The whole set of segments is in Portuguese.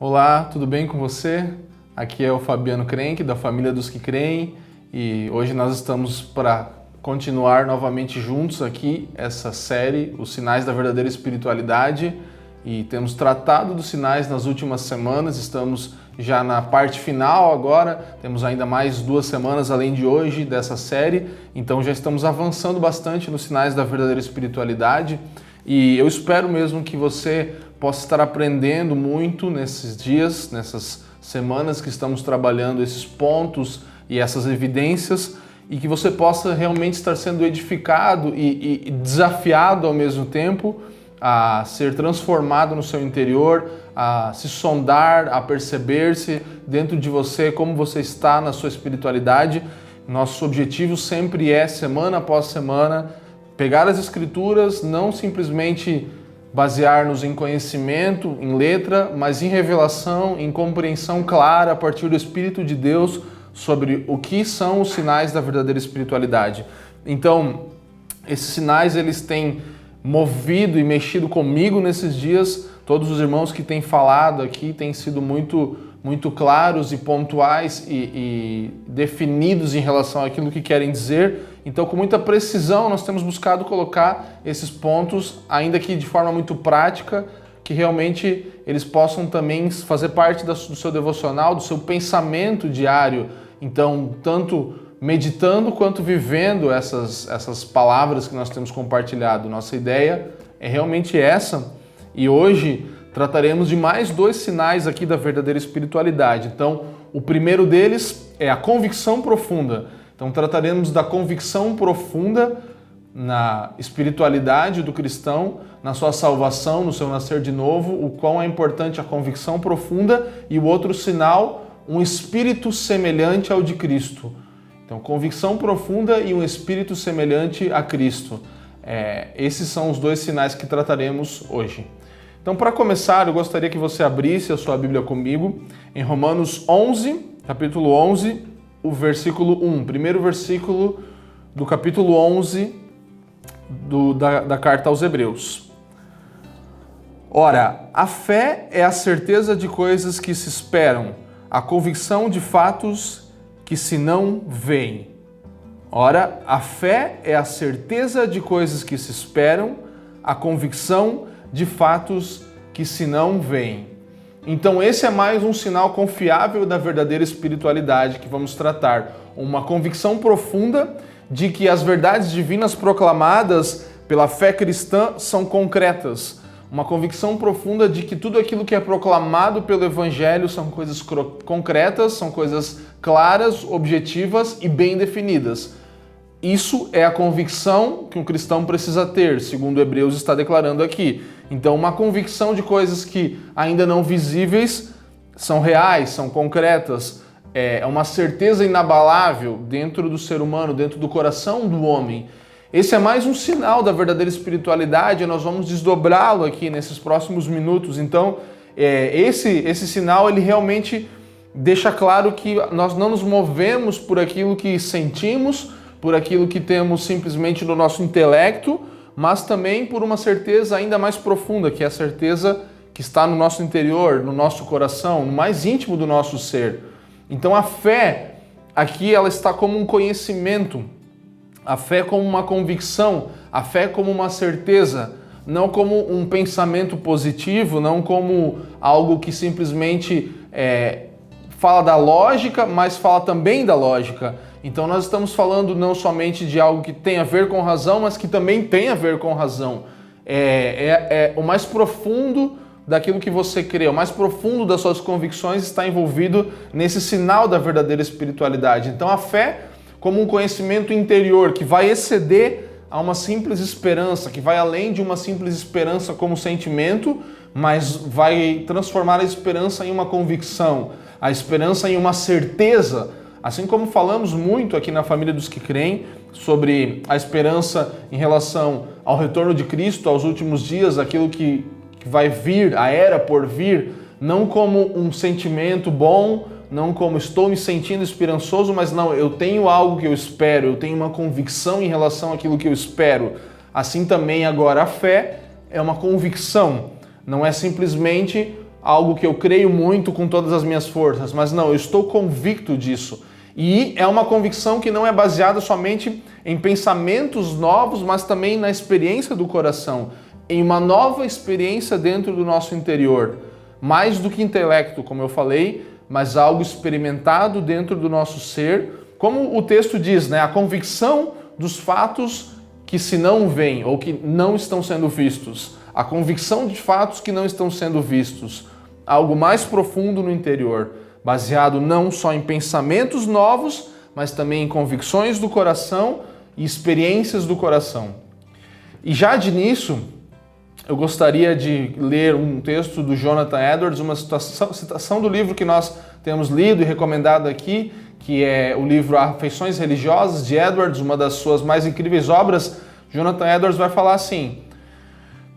Olá, tudo bem com você? Aqui é o Fabiano Crenque, da família dos que creem, e hoje nós estamos para continuar novamente juntos aqui essa série, Os Sinais da Verdadeira Espiritualidade, e temos tratado dos sinais nas últimas semanas, estamos já na parte final agora, temos ainda mais 2 semanas além de hoje dessa série, então já estamos avançando bastante nos sinais da verdadeira espiritualidade, e eu espero mesmo que você possa estar aprendendo muito nesses dias, nessas semanas que estamos trabalhando esses pontos e essas evidências, e que você possa realmente estar sendo edificado e desafiado ao mesmo tempo a ser transformado no seu interior, a se sondar, a perceber-se dentro de você como você está na sua espiritualidade. Nosso objetivo sempre é, semana após semana, pegar as Escrituras, não simplesmente basear-nos em conhecimento, em letra, mas em revelação, em compreensão clara a partir do Espírito de Deus sobre o que são os sinais da verdadeira espiritualidade. Então, esses sinais eles têm movido e mexido comigo nesses dias. Todos os irmãos que têm falado aqui têm sido muito claros e pontuais e definidos em relação àquilo que querem dizer. Então, com muita precisão, nós temos buscado colocar esses pontos, ainda que de forma muito prática, que realmente eles possam também fazer parte do seu devocional, do seu pensamento diário. Então, tanto meditando quanto vivendo essas palavras que nós temos compartilhado. Nossa ideia é realmente essa. E hoje trataremos de mais 2 sinais aqui da verdadeira espiritualidade. Então, o primeiro deles é a convicção profunda. Então, trataremos da convicção profunda na espiritualidade do cristão, na sua salvação, no seu nascer de novo, o quão é importante a convicção profunda, e o outro sinal, um espírito semelhante ao de Cristo. Então, convicção profunda e um espírito semelhante a Cristo. Esses são os 2 sinais que trataremos hoje. Então, para começar, eu gostaria que você abrisse a sua Bíblia comigo em Romanos 11, capítulo 11, o versículo 1. Primeiro versículo do capítulo 11 da carta aos Hebreus. Ora, a fé é a certeza de coisas que se esperam, a convicção de fatos que se não veem. Ora, a fé é a certeza de coisas que se esperam, a convicção de fatos que se não veem. Então esse é mais um sinal confiável da verdadeira espiritualidade que vamos tratar. Uma convicção profunda de que as verdades divinas proclamadas pela fé cristã são concretas. Uma convicção profunda de que tudo aquilo que é proclamado pelo Evangelho são coisas concretas, são coisas claras, objetivas e bem definidas. Isso é a convicção que um cristão precisa ter, segundo Hebreus está declarando aqui. Então, uma convicção de coisas que ainda não visíveis são reais, são concretas, é uma certeza inabalável dentro do ser humano, dentro do coração do homem. Esse é mais um sinal da verdadeira espiritualidade, e nós vamos desdobrá-lo aqui nesses próximos minutos. Então, esse sinal, ele realmente deixa claro que nós não nos movemos por aquilo que sentimos, por aquilo que temos simplesmente no nosso intelecto, mas também por uma certeza ainda mais profunda, que é a certeza que está no nosso interior, no nosso coração, no mais íntimo do nosso ser. Então a fé aqui ela está como um conhecimento, a fé como uma convicção, a fé como uma certeza, não como um pensamento positivo, não como algo que simplesmente fala da lógica, mas fala também da lógica. Então nós estamos falando não somente de algo que tem a ver com razão, mas que também tem a ver com razão. O mais profundo daquilo que você crê, o mais profundo das suas convicções está envolvido nesse sinal da verdadeira espiritualidade. Então a fé como um conhecimento interior que vai exceder a uma simples esperança, que vai além de uma simples esperança como sentimento, mas vai transformar a esperança em uma convicção, a esperança em uma certeza. Assim como falamos muito aqui na família dos que creem sobre a esperança em relação ao retorno de Cristo, aos últimos dias, aquilo que vai vir, a era por vir, não como um sentimento bom, não como estou me sentindo esperançoso, mas não, eu tenho algo que eu espero, eu tenho uma convicção em relação àquilo que eu espero. Assim também agora a fé é uma convicção, não é simplesmente algo que eu creio muito com todas as minhas forças, mas não, eu estou convicto disso. E é uma convicção que não é baseada somente em pensamentos novos, mas também na experiência do coração, em uma nova experiência dentro do nosso interior. Mais do que intelecto, como eu falei, mas algo experimentado dentro do nosso ser. Como o texto diz, né? A convicção dos fatos que se não veem ou que não estão sendo vistos. A convicção de fatos que não estão sendo vistos. Algo mais profundo no interior, baseado não só em pensamentos novos, mas também em convicções do coração e experiências do coração. E já de início, eu gostaria de ler um texto do Jonathan Edwards, uma citação do livro que nós temos lido e recomendado aqui, que é o livro Afeições Religiosas, de Edwards, uma das suas mais incríveis obras. Jonathan Edwards vai falar assim: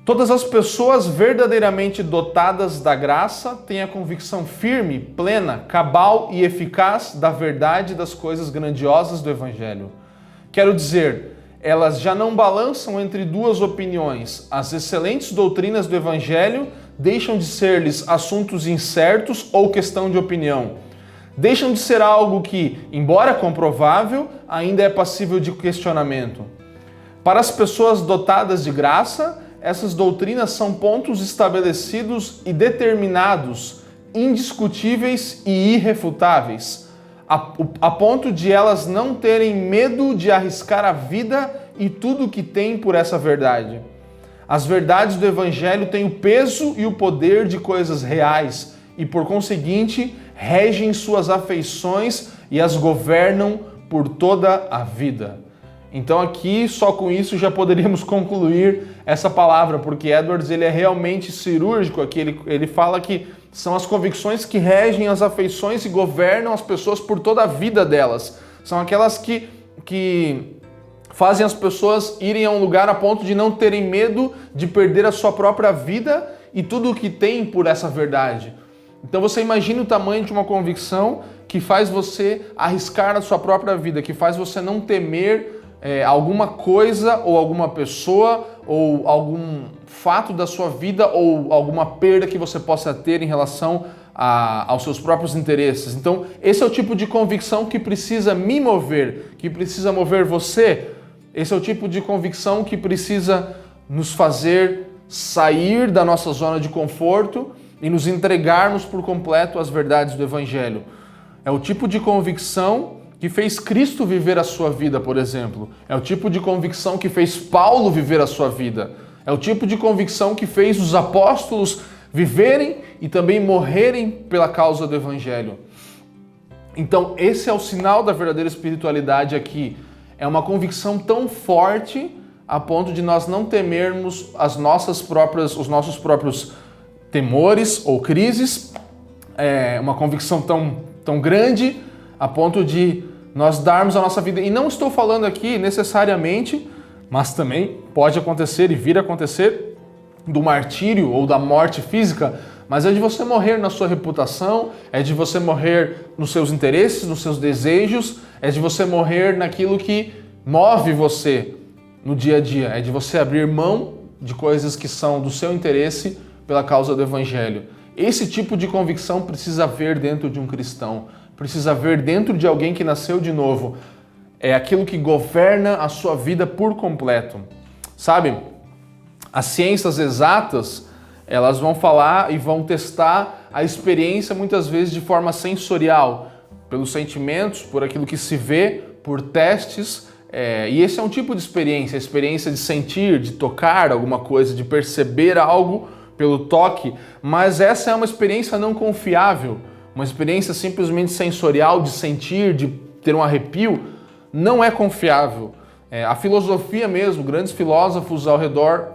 todas as pessoas verdadeiramente dotadas da graça têm a convicção firme, plena, cabal e eficaz da verdade das coisas grandiosas do Evangelho. Quero dizer, elas já não balançam entre duas opiniões. As excelentes doutrinas do Evangelho deixam de ser-lhes assuntos incertos ou questão de opinião. Deixam de ser algo que, embora comprovável, ainda é passível de questionamento. Para as pessoas dotadas de graça, essas doutrinas são pontos estabelecidos e determinados, indiscutíveis e irrefutáveis, a ponto de elas não terem medo de arriscar a vida e tudo o que têm por essa verdade. As verdades do Evangelho têm o peso e o poder de coisas reais e, por conseguinte, regem suas afeições e as governam por toda a vida. Então aqui, só com isso, já poderíamos concluir essa palavra, porque Edwards ele é realmente cirúrgico aqui. Ele fala que são as convicções que regem as afeições e governam as pessoas por toda a vida delas. São aquelas que fazem as pessoas irem a um lugar a ponto de não terem medo de perder a sua própria vida e tudo o que tem por essa verdade. Então você imagina o tamanho de uma convicção que faz você arriscar a sua própria vida, que faz você não temer alguma coisa ou alguma pessoa ou algum fato da sua vida ou alguma perda que você possa ter em relação aos seus próprios interesses. Então, esse é o tipo de convicção que precisa me mover, que precisa mover você. Esse é o tipo de convicção que precisa nos fazer sair da nossa zona de conforto e nos entregarmos por completo às verdades do Evangelho. É o tipo de convicção que fez Cristo viver a sua vida, por exemplo. É o tipo de convicção que fez Paulo viver a sua vida. É o tipo de convicção que fez os apóstolos viverem e também morrerem pela causa do Evangelho. Então, esse é o sinal da verdadeira espiritualidade aqui. É uma convicção tão forte a ponto de nós não temermos os nossos próprios temores ou crises. É uma convicção tão grande a ponto de nós darmos a nossa vida. E não estou falando aqui necessariamente, mas também pode acontecer e vir a acontecer do martírio ou da morte física, mas é de você morrer na sua reputação, é de você morrer nos seus interesses, nos seus desejos, é de você morrer naquilo que move você no dia a dia, é de você abrir mão de coisas que são do seu interesse pela causa do Evangelho. Esse tipo de convicção precisa haver dentro de um cristão, precisa haver dentro de alguém que nasceu de novo. É aquilo que governa a sua vida por completo. Sabe, as ciências exatas, elas vão falar e vão testar a experiência muitas vezes de forma sensorial, pelos sentimentos, por aquilo que se vê, por testes. E esse é um tipo de experiência, a experiência de sentir, de tocar alguma coisa, de perceber algo pelo toque, mas essa é uma experiência não confiável, uma experiência simplesmente sensorial, de sentir, de ter um arrepio, não é confiável. A filosofia mesmo, grandes filósofos ao redor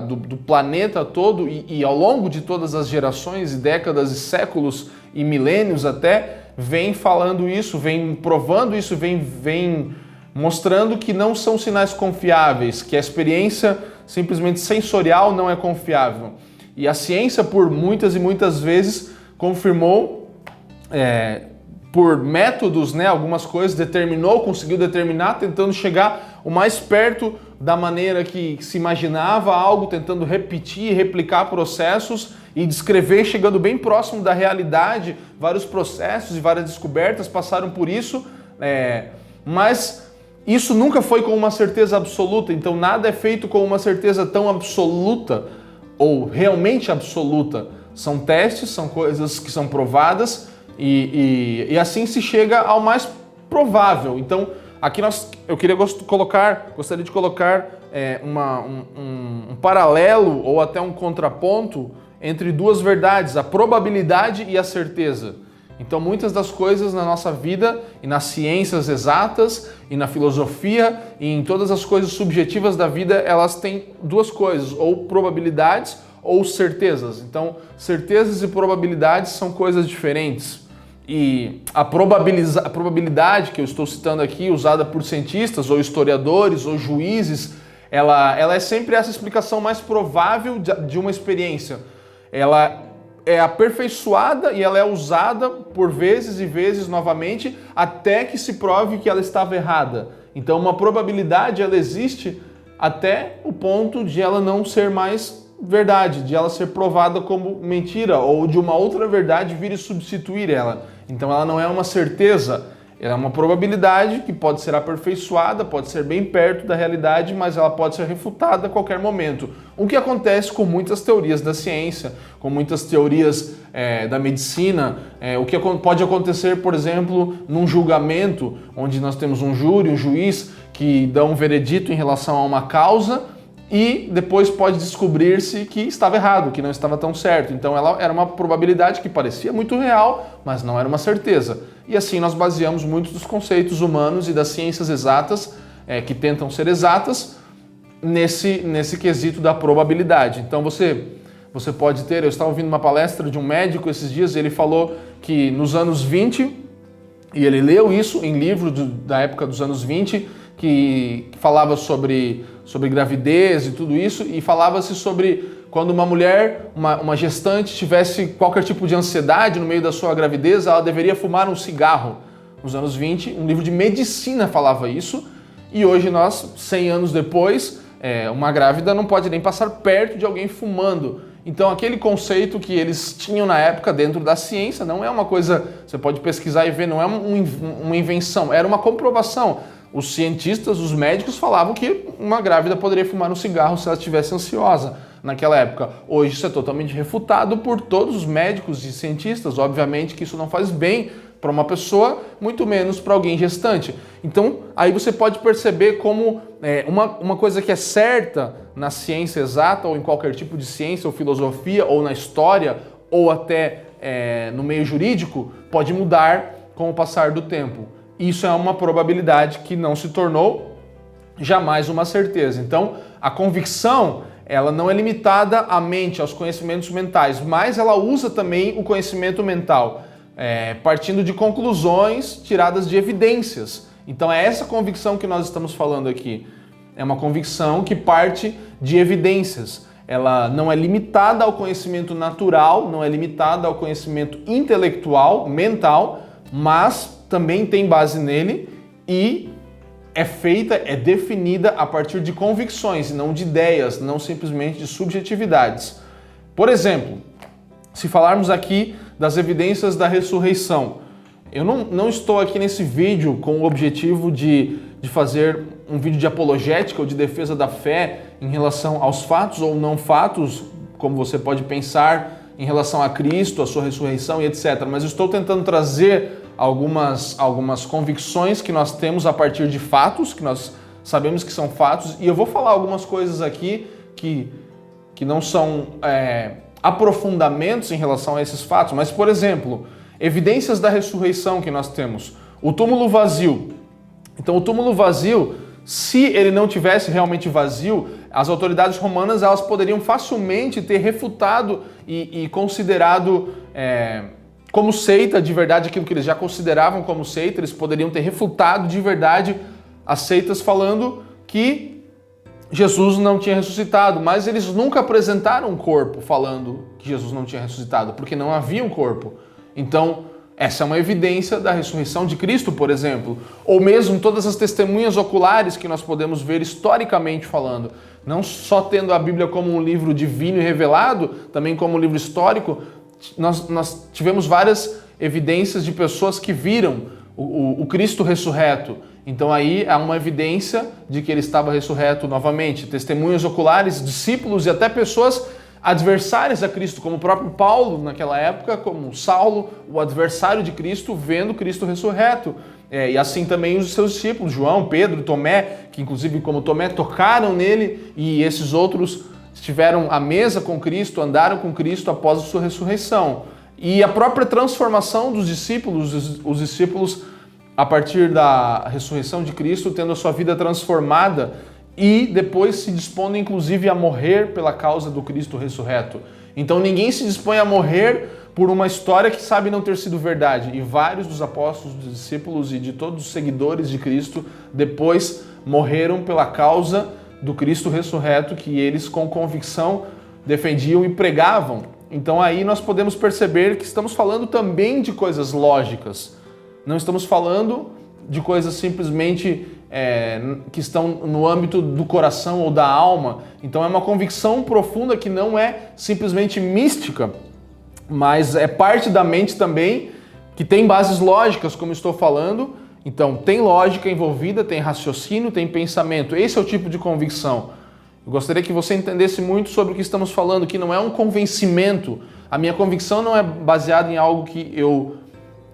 do planeta todo e ao longo de todas as gerações e décadas e séculos e milênios até, vem falando isso, vem provando isso, vem mostrando que não são sinais confiáveis, que a experiência simplesmente sensorial não é confiável. E a ciência, por muitas e muitas vezes, confirmou por métodos, né, algumas coisas, conseguiu determinar, tentando chegar o mais perto da maneira que se imaginava algo, tentando repetir, replicar processos e descrever, chegando bem próximo da realidade. Vários processos e várias descobertas passaram por isso, mas isso nunca foi com uma certeza absoluta, então nada é feito com uma certeza tão absoluta ou realmente absoluta. São testes, são coisas que são provadas, e assim se chega ao mais provável. Então, aqui gostaria de colocar um paralelo ou até um contraponto entre duas verdades, a probabilidade e a certeza. Então, muitas das coisas na nossa vida, e nas ciências exatas, e na filosofia, e em todas as coisas subjetivas da vida, elas têm duas coisas, ou probabilidades ou certezas. Então, certezas e probabilidades são coisas diferentes. E a probabilidade que eu estou citando aqui, usada por cientistas ou historiadores ou juízes, ela é sempre essa explicação mais provável de uma experiência. Ela é aperfeiçoada e ela é usada por vezes e vezes novamente até que se prove que ela estava errada. Então, uma probabilidade, ela existe até o ponto de ela não ser mais verdade, de ela ser provada como mentira, ou de uma outra verdade vir e substituir ela. Então ela não é uma certeza, ela é uma probabilidade que pode ser aperfeiçoada, pode ser bem perto da realidade, mas ela pode ser refutada a qualquer momento. O que acontece com muitas teorias da ciência, com muitas teorias da medicina, o que pode acontecer, por exemplo, num julgamento, onde nós temos um júri, um juiz, que dá um veredito em relação a uma causa, e depois pode descobrir-se que estava errado, que não estava tão certo. Então ela era uma probabilidade que parecia muito real, mas não era uma certeza. E assim nós baseamos muitos dos conceitos humanos e das ciências exatas, que tentam ser exatas, nesse quesito da probabilidade. Então você pode ter... Eu estava ouvindo uma palestra de um médico esses dias, e ele falou que nos anos 20, e ele leu isso em livro da época dos anos 20, que falava sobre gravidez e tudo isso, e falava-se sobre quando uma mulher, uma gestante, tivesse qualquer tipo de ansiedade no meio da sua gravidez, ela deveria fumar um cigarro. Nos anos 20, um livro de medicina falava isso, e hoje nós, 100 anos depois, uma grávida não pode nem passar perto de alguém fumando. Então aquele conceito que eles tinham na época dentro da ciência não é uma coisa, você pode pesquisar e ver, não é uma invenção, era uma comprovação. Os cientistas, os médicos falavam que uma grávida poderia fumar um cigarro se ela estivesse ansiosa naquela época. Hoje isso é totalmente refutado por todos os médicos e cientistas. Obviamente que isso não faz bem para uma pessoa, muito menos para alguém gestante. Então, aí você pode perceber como uma coisa que é certa na ciência exata ou em qualquer tipo de ciência ou filosofia ou na história ou até no meio jurídico pode mudar com o passar do tempo. Isso é uma probabilidade que não se tornou jamais uma certeza. Então, a convicção, ela não é limitada à mente, aos conhecimentos mentais, mas ela usa também o conhecimento mental, partindo de conclusões tiradas de evidências. Então, é essa convicção que nós estamos falando aqui. É uma convicção que parte de evidências. Ela não é limitada ao conhecimento natural, não é limitada ao conhecimento intelectual, mental, mas também tem base nele e é definida a partir de convicções e não de ideias, não simplesmente de subjetividades. Por exemplo, se falarmos aqui das evidências da ressurreição, eu não estou aqui nesse vídeo com o objetivo de fazer um vídeo de apologética ou de defesa da fé em relação aos fatos ou não fatos, como você pode pensar em relação a Cristo, a sua ressurreição e etc. Mas eu estou tentando trazer algumas convicções que nós temos a partir de fatos, que nós sabemos que são fatos, e eu vou falar algumas coisas aqui que não são aprofundamentos em relação a esses fatos, mas, por exemplo, evidências da ressurreição que nós temos. O túmulo vazio. Então, o túmulo vazio, se ele não tivesse realmente vazio, as autoridades romanas elas poderiam facilmente ter refutado e considerado como seita de verdade aquilo que eles já consideravam como seita. Eles poderiam ter refutado de verdade as seitas falando que Jesus não tinha ressuscitado, mas eles nunca apresentaram um corpo falando que Jesus não tinha ressuscitado, porque não havia um corpo. Então, Essa é uma evidência da ressurreição de Cristo, por exemplo. Ou mesmo todas as testemunhas oculares que nós podemos ver historicamente falando. Não só tendo a Bíblia como um livro divino e revelado, também como um livro histórico, nós tivemos várias evidências de pessoas que viram o Cristo ressurreto. Então aí há uma evidência de que ele estava ressurreto novamente. Testemunhas oculares, discípulos e até pessoas adversárias a Cristo, como o próprio Paulo naquela época, como Saulo, o adversário de Cristo, vendo Cristo ressurreto. E assim também os seus discípulos, João, Pedro, Tomé, que inclusive como Tomé tocaram nele, e esses outros estiveram à mesa com Cristo, andaram com Cristo após a sua ressurreição. E a própria transformação dos discípulos, os discípulos a partir da ressurreição de Cristo, tendo a sua vida transformada e depois se dispondo inclusive a morrer pela causa do Cristo ressurreto. Então ninguém se dispõe a morrer por uma história que sabe não ter sido verdade. E vários dos apóstolos, dos discípulos e de todos os seguidores de Cristo depois morreram pela causa do Cristo ressurreto que eles com convicção defendiam e pregavam. Então aí nós podemos perceber que estamos falando também de coisas lógicas. Não estamos falando de coisas simplesmente que estão no âmbito do coração ou da alma. Então é uma convicção profunda que não é simplesmente mística, mas é parte da mente também, que tem bases lógicas, como estou falando. Então tem lógica envolvida, tem raciocínio, tem pensamento. Esse é o tipo de convicção. Eu gostaria que você entendesse muito sobre o que estamos falando, que não é um convencimento. A minha convicção não é baseada em algo que eu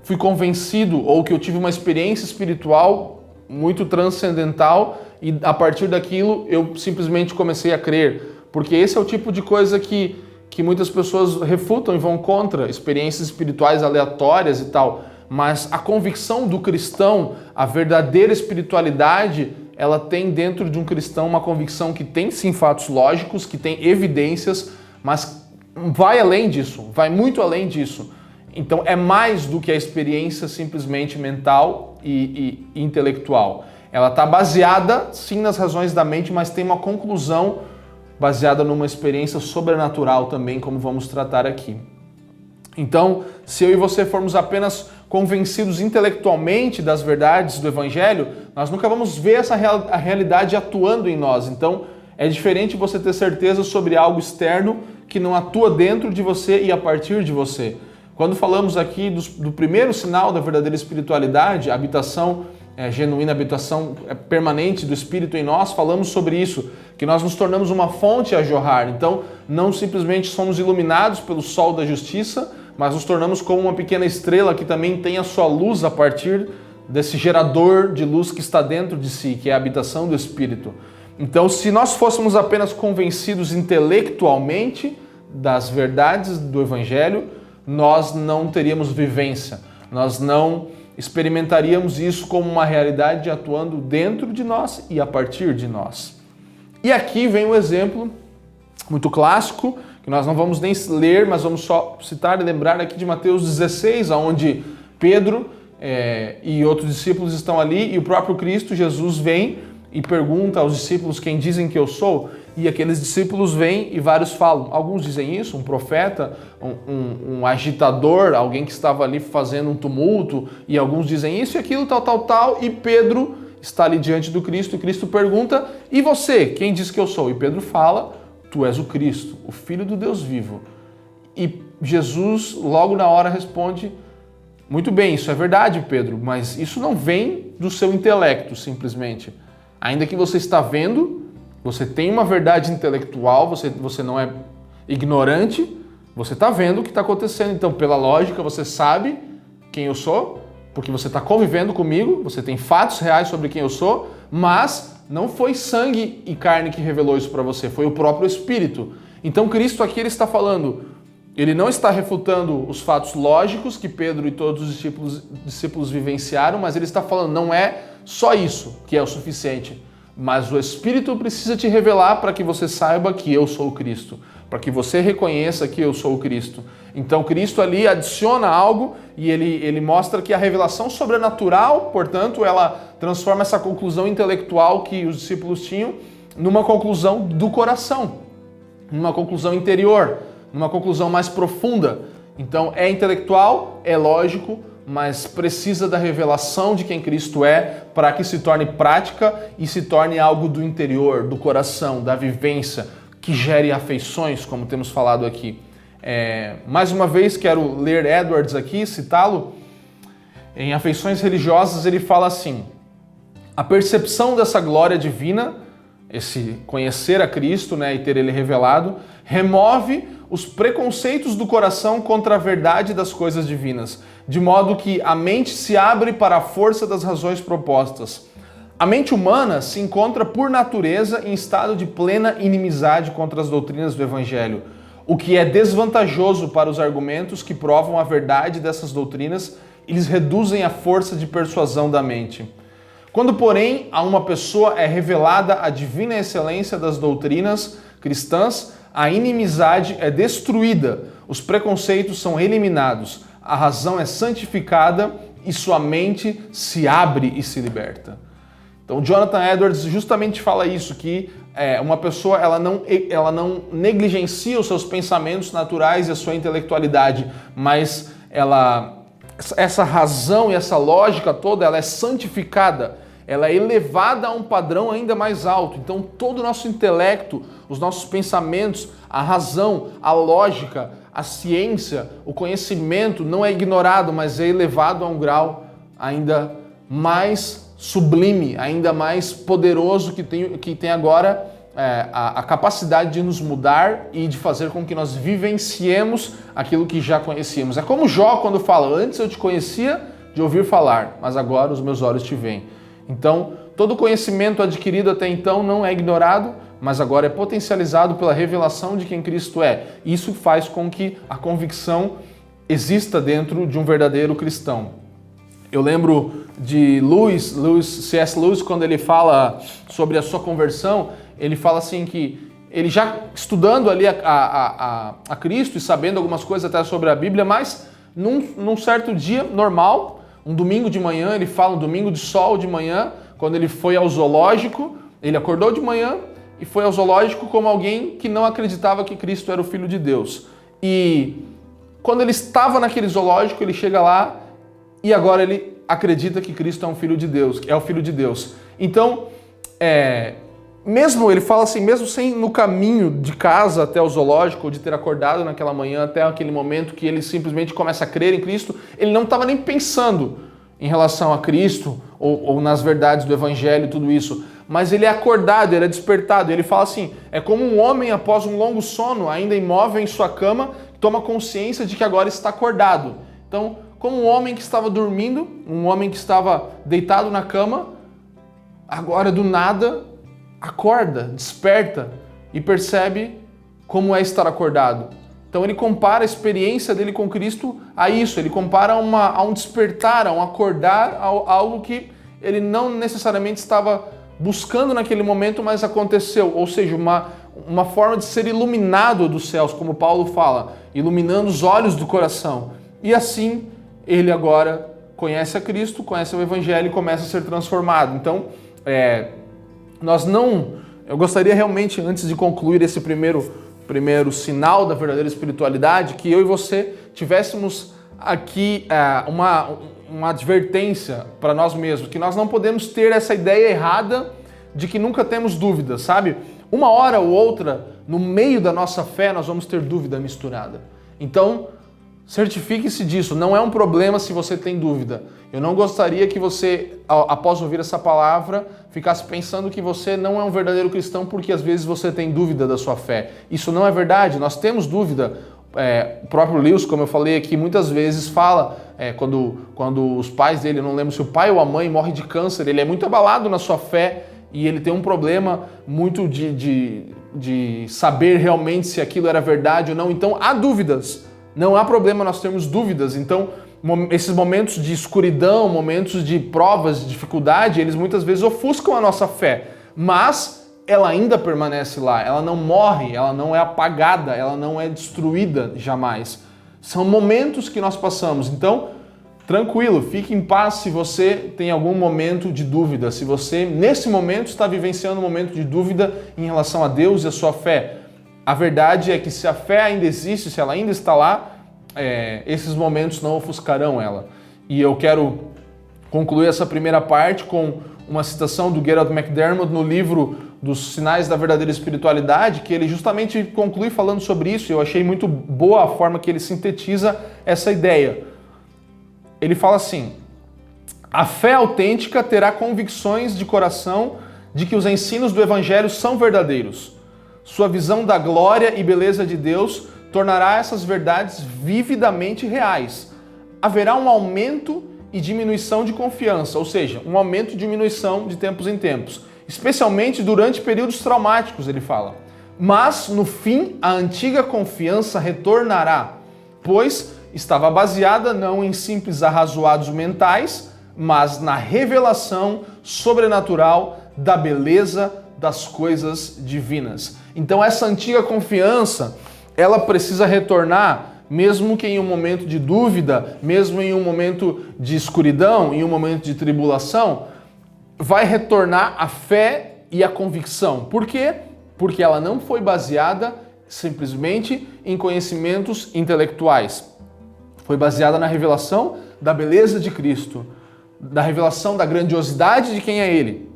fui convencido ou que eu tive uma experiência espiritual muito transcendental e a partir daquilo eu simplesmente comecei a crer. Porque esse é o tipo de coisa que muitas pessoas refutam e vão contra, experiências espirituais aleatórias e tal. Mas a convicção do cristão, a verdadeira espiritualidade, ela tem dentro de um cristão uma convicção que tem sim fatos lógicos, que tem evidências, mas vai além disso, vai muito além disso. Então é mais do que a experiência simplesmente mental e intelectual. Ela está baseada sim nas razões da mente, mas tem uma conclusão baseada numa experiência sobrenatural também, como vamos tratar aqui. Então, se eu e você formos apenas convencidos intelectualmente das verdades do Evangelho, nós nunca vamos ver a realidade atuando em nós. Então, é diferente você ter certeza sobre algo externo que não atua dentro de você e a partir de você. Quando falamos aqui do primeiro sinal da verdadeira espiritualidade, a habitação genuína, a habitação permanente do Espírito em nós, falamos sobre isso, que nós nos tornamos uma fonte a jorrar. Então, não simplesmente somos iluminados pelo sol da justiça, mas nos tornamos como uma pequena estrela que também tem a sua luz a partir desse gerador de luz que está dentro de si, que é a habitação do Espírito. Então, se nós fôssemos apenas convencidos intelectualmente das verdades do Evangelho, nós não teríamos vivência, nós não experimentaríamos isso como uma realidade atuando dentro de nós e a partir de nós. E aqui vem um exemplo muito clássico, que nós não vamos nem ler, mas vamos só citar e lembrar aqui de Mateus 16, onde Pedro e outros discípulos estão ali e o próprio Cristo, Jesus, vem e pergunta aos discípulos quem dizem que eu sou, e aqueles discípulos vêm e vários falam. Alguns dizem isso, um profeta, um agitador, alguém que estava ali fazendo um tumulto, e alguns dizem isso e aquilo, tal, e Pedro está ali diante do Cristo, e Cristo pergunta, e você, quem diz que eu sou? E Pedro fala, tu és o Cristo, o Filho do Deus vivo. E Jesus, logo na hora, responde, muito bem, isso é verdade, Pedro, mas isso não vem do seu intelecto, simplesmente. Ainda que você está vendo, você tem uma verdade intelectual, você não é ignorante, você está vendo o que está acontecendo. Então, pela lógica, você sabe quem eu sou, porque você está convivendo comigo, você tem fatos reais sobre quem eu sou, mas não foi sangue e carne que revelou isso para você, foi o próprio Espírito. Então, Cristo aqui ele está falando, ele não está refutando os fatos lógicos que Pedro e todos os discípulos vivenciaram, mas ele está falando, não é só isso que é o suficiente. Mas o Espírito precisa te revelar para que você saiba que eu sou o Cristo, para que você reconheça que eu sou o Cristo. Então Cristo ali adiciona algo e ele mostra que a revelação sobrenatural, portanto, ela transforma essa conclusão intelectual que os discípulos tinham numa conclusão do coração, numa conclusão interior, numa conclusão mais profunda. Então é intelectual, é lógico, mas precisa da revelação de quem Cristo é para que se torne prática e se torne algo do interior, do coração, da vivência, que gere afeições, como temos falado aqui. Mais uma vez, quero ler Edwards aqui, citá-lo. Em Afeições Religiosas, ele fala assim: a percepção dessa glória divina, esse conhecer a Cristo, né, e ter Ele revelado, remove os preconceitos do coração contra a verdade das coisas divinas, de modo que a mente se abre para a força das razões propostas. A mente humana se encontra por natureza em estado de plena inimizade contra as doutrinas do Evangelho, o que é desvantajoso para os argumentos que provam a verdade dessas doutrinas e lhes reduzem a força de persuasão da mente. Quando, porém, a uma pessoa é revelada a divina excelência das doutrinas cristãs, a inimizade é destruída, os preconceitos são eliminados, a razão é santificada e sua mente se abre e se liberta. Então, Jonathan Edwards justamente fala isso, que uma pessoa ela não negligencia os seus pensamentos naturais e a sua intelectualidade, mas essa razão e essa lógica toda ela é santificada, ela é elevada a um padrão ainda mais alto. Então todo o nosso intelecto, os nossos pensamentos, a razão, a lógica, a ciência, o conhecimento não é ignorado, mas é elevado a um grau ainda mais sublime, ainda mais poderoso, que tem agora a capacidade de nos mudar e de fazer com que nós vivenciemos aquilo que já conhecíamos. É como Jó quando fala: antes eu te conhecia de ouvir falar, mas agora os meus olhos te veem. Então, todo conhecimento adquirido até então não é ignorado, mas agora é potencializado pela revelação de quem Cristo é. Isso faz com que a convicção exista dentro de um verdadeiro cristão. Eu lembro de C.S. Lewis, quando ele fala sobre a sua conversão, ele fala assim que ele já estudando ali a Cristo e sabendo algumas coisas até sobre a Bíblia, mas num certo dia normal, um domingo de manhã, ele fala um domingo de sol de manhã, quando ele foi ao zoológico, ele acordou de manhã e foi ao zoológico como alguém que não acreditava que Cristo era o Filho de Deus. E quando ele estava naquele zoológico, ele chega lá e agora ele acredita que Cristo é um Filho de Deus, é o Filho de Deus. Então, mesmo, ele fala assim, mesmo sem no caminho de casa até o zoológico, ou de ter acordado naquela manhã, até aquele momento que ele simplesmente começa a crer em Cristo, ele não estava nem pensando em relação a Cristo, ou nas verdades do Evangelho e tudo isso. Mas ele é acordado, ele é despertado. Ele fala assim, é como um homem após um longo sono, ainda imóvel em sua cama, toma consciência de que agora está acordado. Então, como um homem que estava dormindo, um homem que estava deitado na cama, agora do nada acorda, desperta e percebe como é estar acordado. Então ele compara a experiência dele com Cristo a isso, ele compara a um despertar, a um acordar, a algo que ele não necessariamente estava buscando naquele momento, mas aconteceu. Ou seja, uma forma de ser iluminado dos céus, como Paulo fala, iluminando os olhos do coração. E assim ele agora conhece a Cristo, conhece o Evangelho e começa a ser transformado. Então, eu gostaria realmente, antes de concluir esse primeiro sinal da verdadeira espiritualidade, que eu e você tivéssemos aqui uma advertência para nós mesmos, que nós não podemos ter essa ideia errada de que nunca temos dúvidas, sabe? Uma hora ou outra, no meio da nossa fé, nós vamos ter dúvida misturada. Então, certifique-se disso, não é um problema se você tem dúvida. Eu não gostaria que você, após ouvir essa palavra, ficasse pensando que você não é um verdadeiro cristão porque às vezes você tem dúvida da sua fé. Isso não é verdade, nós temos dúvida. O próprio Lewis, como eu falei aqui, muitas vezes fala, quando os pais dele, eu não lembro se o pai ou a mãe morre de câncer, ele é muito abalado na sua fé e ele tem um problema muito de saber realmente se aquilo era verdade ou não. Então há dúvidas. Não há problema nós termos dúvidas. Então, esses momentos de escuridão, momentos de provas, de dificuldade, eles muitas vezes ofuscam a nossa fé. Mas ela ainda permanece lá, ela não morre, ela não é apagada, ela não é destruída jamais. São momentos que nós passamos. Então, tranquilo, fique em paz se você tem algum momento de dúvida, se você, nesse momento, está vivenciando um momento de dúvida em relação a Deus e a sua fé. A verdade é que se a fé ainda existe, se ela ainda está lá, esses momentos não ofuscarão ela. E eu quero concluir essa primeira parte com uma citação do Gerald McDermott no livro dos Sinais da Verdadeira Espiritualidade, que ele justamente conclui falando sobre isso, e eu achei muito boa a forma que ele sintetiza essa ideia. Ele fala assim: a fé autêntica terá convicções de coração de que os ensinos do Evangelho são verdadeiros. Sua visão da glória e beleza de Deus tornará essas verdades vividamente reais. Haverá um aumento e diminuição de confiança, ou seja, um aumento e diminuição de tempos em tempos, especialmente durante períodos traumáticos, ele fala. Mas, no fim, a antiga confiança retornará, pois estava baseada não em simples arrazoados mentais, mas na revelação sobrenatural da beleza das coisas divinas. Então essa antiga confiança, ela precisa retornar, mesmo que em um momento de dúvida, mesmo em um momento de escuridão, em um momento de tribulação, vai retornar a fé e a convicção. Por quê? Porque ela não foi baseada simplesmente em conhecimentos intelectuais. Foi baseada na revelação da beleza de Cristo, da revelação da grandiosidade de quem é Ele,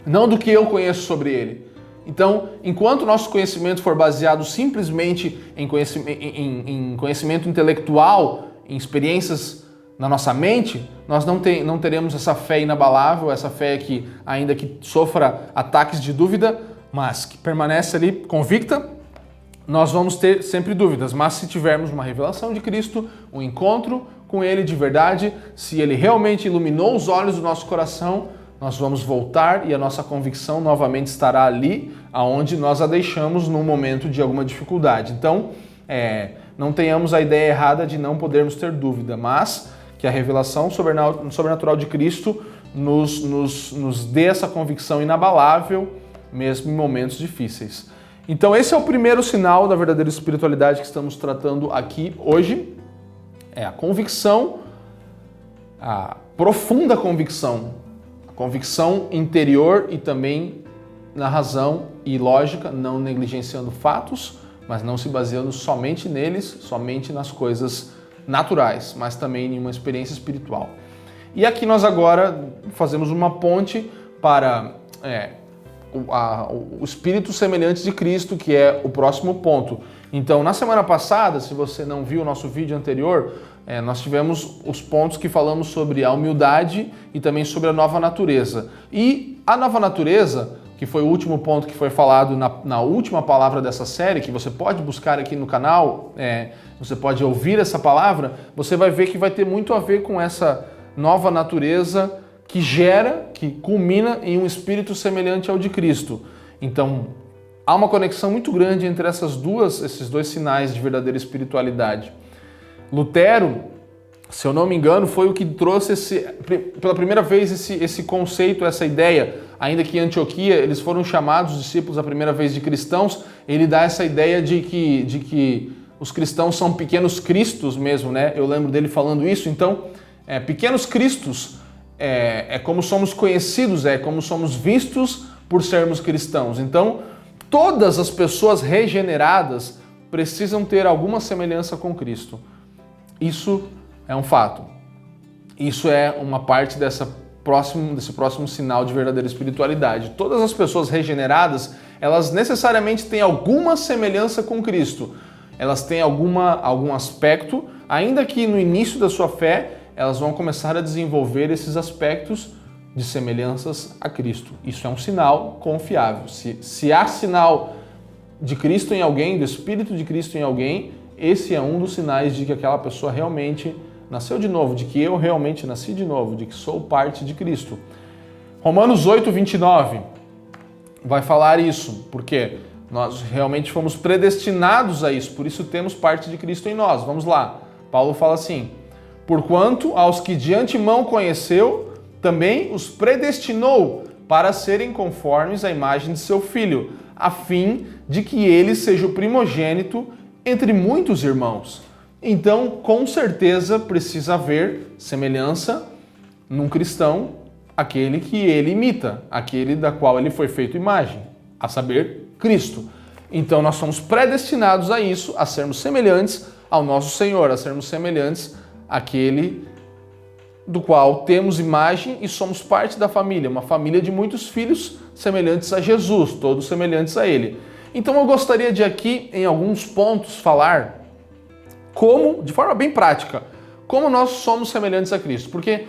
não do que eu conheço sobre Ele. Então, enquanto o nosso conhecimento for baseado simplesmente em conhecimento intelectual, em experiências na nossa mente, nós não teremos essa fé inabalável, essa fé que, ainda que sofra ataques de dúvida, mas que permanece ali convicta. Nós vamos ter sempre dúvidas, mas se tivermos uma revelação de Cristo, um encontro com Ele de verdade, se Ele realmente iluminou os olhos do nosso coração, nós vamos voltar e a nossa convicção novamente estará ali, aonde nós a deixamos no momento de alguma dificuldade. Então, não tenhamos a ideia errada de não podermos ter dúvida, mas que a revelação sobrenatural de Cristo nos dê essa convicção inabalável, mesmo em momentos difíceis. Então esse é o primeiro sinal da verdadeira espiritualidade que estamos tratando aqui hoje. É a convicção, a profunda convicção, a convicção interior e também na razão e lógica, não negligenciando fatos, mas não se baseando somente neles, somente nas coisas naturais, mas também em uma experiência espiritual. E aqui nós agora fazemos uma ponte para o espírito semelhante de Cristo, que é o próximo ponto. Então, na semana passada, se você não viu o nosso vídeo anterior, nós tivemos os pontos que falamos sobre a humildade e também sobre a nova natureza. E a nova natureza, que foi o último ponto que foi falado na última palavra dessa série, que você pode buscar aqui no canal, você pode ouvir essa palavra, você vai ver que vai ter muito a ver com essa nova natureza que culmina em um espírito semelhante ao de Cristo. Então, há uma conexão muito grande entre esses dois sinais de verdadeira espiritualidade. Lutero, se eu não me engano, foi o que trouxe pela primeira vez esse conceito, essa ideia. Ainda que em Antioquia eles foram chamados discípulos a primeira vez de cristãos, ele dá essa ideia de que os cristãos são pequenos cristos mesmo, né? Eu lembro dele falando isso. Então, pequenos cristos é como somos conhecidos, é como somos vistos por sermos cristãos. Então, todas as pessoas regeneradas precisam ter alguma semelhança com Cristo. Isso é um fato. Isso é uma parte desse próximo sinal de verdadeira espiritualidade. Todas as pessoas regeneradas, elas necessariamente têm alguma semelhança com Cristo. Elas têm algum aspecto, ainda que no início da sua fé, elas vão começar a desenvolver esses aspectos de semelhanças a Cristo. Isso é um sinal confiável. Se há sinal de Cristo em alguém, do Espírito de Cristo em alguém, esse é um dos sinais de que aquela pessoa realmente nasceu de novo, de que eu realmente nasci de novo, de que sou parte de Cristo. Romanos 8:29 vai falar isso, porque nós realmente fomos predestinados a isso, por isso temos parte de Cristo em nós. Vamos lá. Paulo fala assim: porquanto aos que de antemão conheceu, também os predestinou para serem conformes à imagem de seu Filho, a fim de que ele seja o primogênito entre muitos irmãos. Então, com certeza, precisa haver semelhança num cristão, aquele que ele imita, aquele da qual ele foi feito imagem, a saber, Cristo. Então, nós somos predestinados a isso, a sermos semelhantes ao nosso Senhor, a sermos semelhantes àquele do qual temos imagem e somos parte da família, uma família de muitos filhos semelhantes a Jesus, todos semelhantes a Ele. Então eu gostaria de aqui, em alguns pontos, falar como, de forma bem prática, como nós somos semelhantes a Cristo. Porque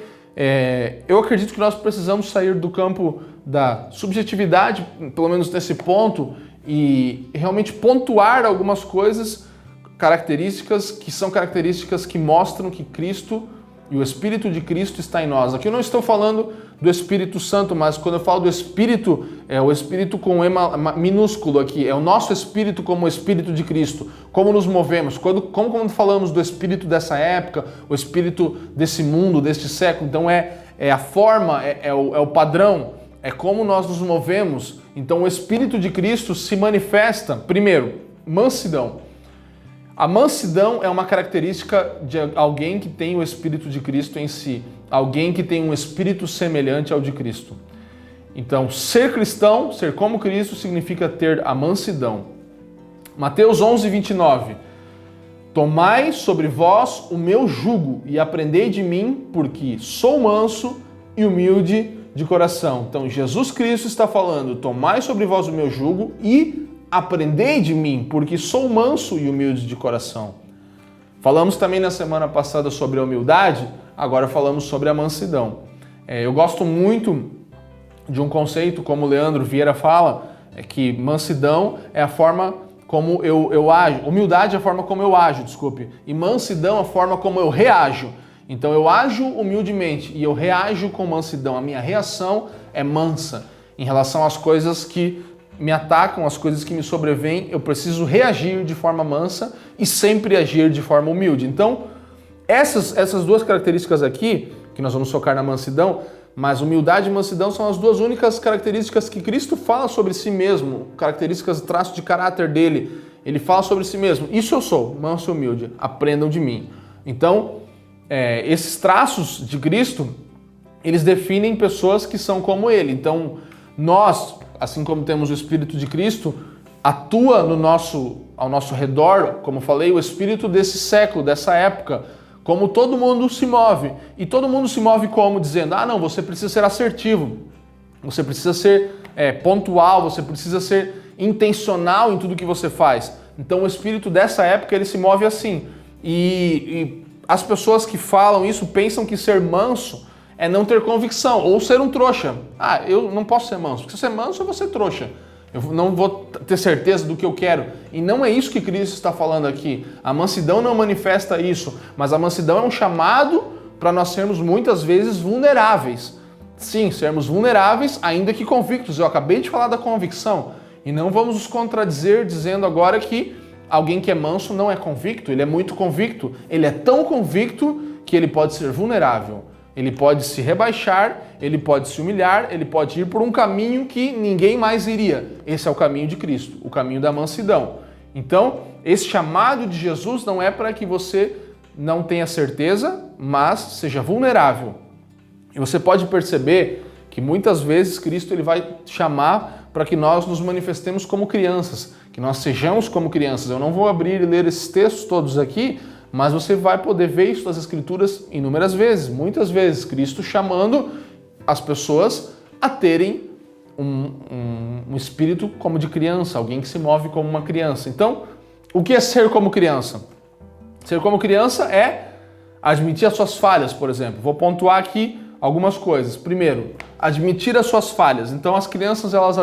eu acredito que nós precisamos sair do campo da subjetividade, pelo menos nesse ponto, e realmente pontuar algumas coisas, características que são características que mostram que Cristo e o Espírito de Cristo está em nós. Aqui eu não estou falando do Espírito Santo, mas quando eu falo do Espírito, é o Espírito com E minúsculo aqui, é o nosso Espírito como o Espírito de Cristo, como nos movemos, como falamos do Espírito dessa época, o Espírito desse mundo, deste século, então é a forma, é o padrão, é como nós nos movemos. Então o Espírito de Cristo se manifesta, primeiro, mansidão. A mansidão é uma característica de alguém que tem o Espírito de Cristo em si, alguém que tem um espírito semelhante ao de Cristo. Então, ser cristão, ser como Cristo, significa ter a mansidão. Mateus 11:29. Tomai sobre vós o meu jugo e aprendei de mim, porque sou manso e humilde de coração. Então, Jesus Cristo está falando, tomai sobre vós o meu jugo e aprendei de mim, porque sou manso e humilde de coração. Falamos também na semana passada sobre a humildade, agora falamos sobre a mansidão. Eu gosto muito de um conceito, como o Leandro Vieira fala, que mansidão é a forma como eu ajo, humildade é a forma como eu ajo, e mansidão é a forma como eu reajo. Então eu ajo humildemente e eu reajo com mansidão. A minha reação é mansa em relação às coisas que me atacam, as coisas que me sobrevêm, eu preciso reagir de forma mansa e sempre agir de forma humilde. Então, essas duas características aqui, que nós vamos focar na mansidão, mas humildade e mansidão são as duas únicas características que Cristo fala sobre si mesmo, características, traços de caráter dele. Ele fala sobre si mesmo. Isso eu sou, manso e humilde, aprendam de mim. Então, esses traços de Cristo, eles definem pessoas que são como ele. Então, nós, assim como temos o Espírito de Cristo, atua ao nosso redor, como falei, o Espírito desse século, dessa época, como todo mundo se move. E todo mundo se move como? Dizendo, não, você precisa ser assertivo, você precisa ser pontual, você precisa ser intencional em tudo que você faz. Então o Espírito dessa época, ele se move assim. E as pessoas que falam isso pensam que ser manso é não ter convicção, ou ser um trouxa. Eu não posso ser manso, porque se eu ser manso eu vou ser trouxa. Eu não vou ter certeza do que eu quero. E não é isso que Cristo está falando aqui. A mansidão não manifesta isso, mas a mansidão é um chamado para nós sermos muitas vezes vulneráveis. Sim, sermos vulneráveis, ainda que convictos. Eu acabei de falar da convicção. E não vamos nos contradizer dizendo agora que alguém que é manso não é convicto. Ele é muito convicto. Ele é tão convicto que ele pode ser vulnerável. Ele pode se rebaixar, ele pode se humilhar, ele pode ir por um caminho que ninguém mais iria. Esse é o caminho de Cristo, o caminho da mansidão. Então, esse chamado de Jesus não é para que você não tenha certeza, mas seja vulnerável. E você pode perceber que muitas vezes Cristo ele vai chamar para que nós nos manifestemos como crianças, que nós sejamos como crianças. Eu não vou abrir e ler esses textos todos aqui, mas você vai poder ver isso nas Escrituras inúmeras vezes, muitas vezes, Cristo chamando as pessoas a terem um espírito como de criança, alguém que se move como uma criança. Então, o que é ser como criança? Ser como criança é admitir as suas falhas, por exemplo. Vou pontuar aqui algumas coisas. Primeiro, admitir as suas falhas. Então, as crianças elas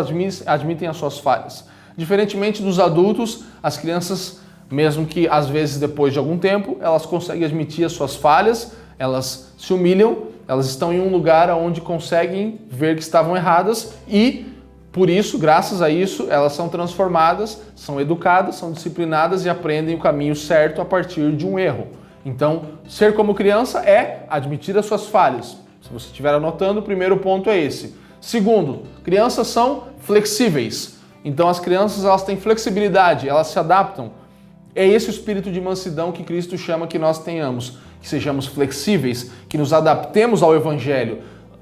admitem as suas falhas. Diferentemente dos adultos, as crianças, mesmo que às vezes depois de algum tempo, elas conseguem admitir as suas falhas, elas se humilham, elas estão em um lugar onde conseguem ver que estavam erradas e, por isso, graças a isso, elas são transformadas, são educadas, são disciplinadas e aprendem o caminho certo a partir de um erro. Então, ser como criança é admitir as suas falhas. Se você estiver anotando, o primeiro ponto é esse. Segundo, crianças são flexíveis. Então, as crianças elas têm flexibilidade, elas se adaptam. É esse o espírito de mansidão que Cristo chama que nós tenhamos, que sejamos flexíveis, que nos adaptemos ao Evangelho.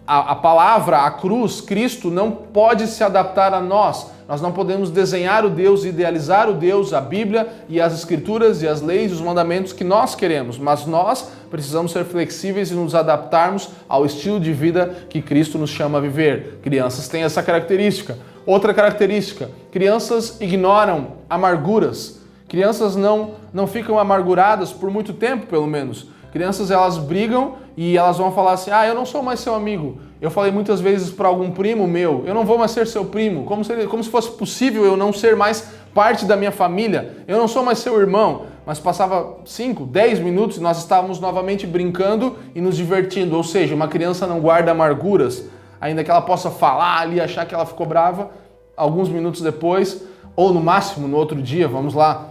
A palavra, a cruz, Cristo não pode se adaptar a nós, nós não podemos desenhar o Deus, idealizar o Deus, a Bíblia e as Escrituras e as leis e os mandamentos que nós queremos, mas nós precisamos ser flexíveis e nos adaptarmos ao estilo de vida que Cristo nos chama a viver. Crianças têm essa característica. Outra característica, crianças ignoram amarguras. Crianças não ficam amarguradas por muito tempo, pelo menos. Crianças, elas brigam e elas vão falar assim, eu não sou mais seu amigo. Eu falei muitas vezes para algum primo meu, eu não vou mais ser seu primo, como se fosse possível eu não ser mais parte da minha família. Eu não sou mais seu irmão. Mas passava 5, 10 minutos e nós estávamos novamente brincando e nos divertindo. Ou seja, uma criança não guarda amarguras, ainda que ela possa falar ali, achar que ela ficou brava, alguns minutos depois, ou no máximo no outro dia, vamos lá,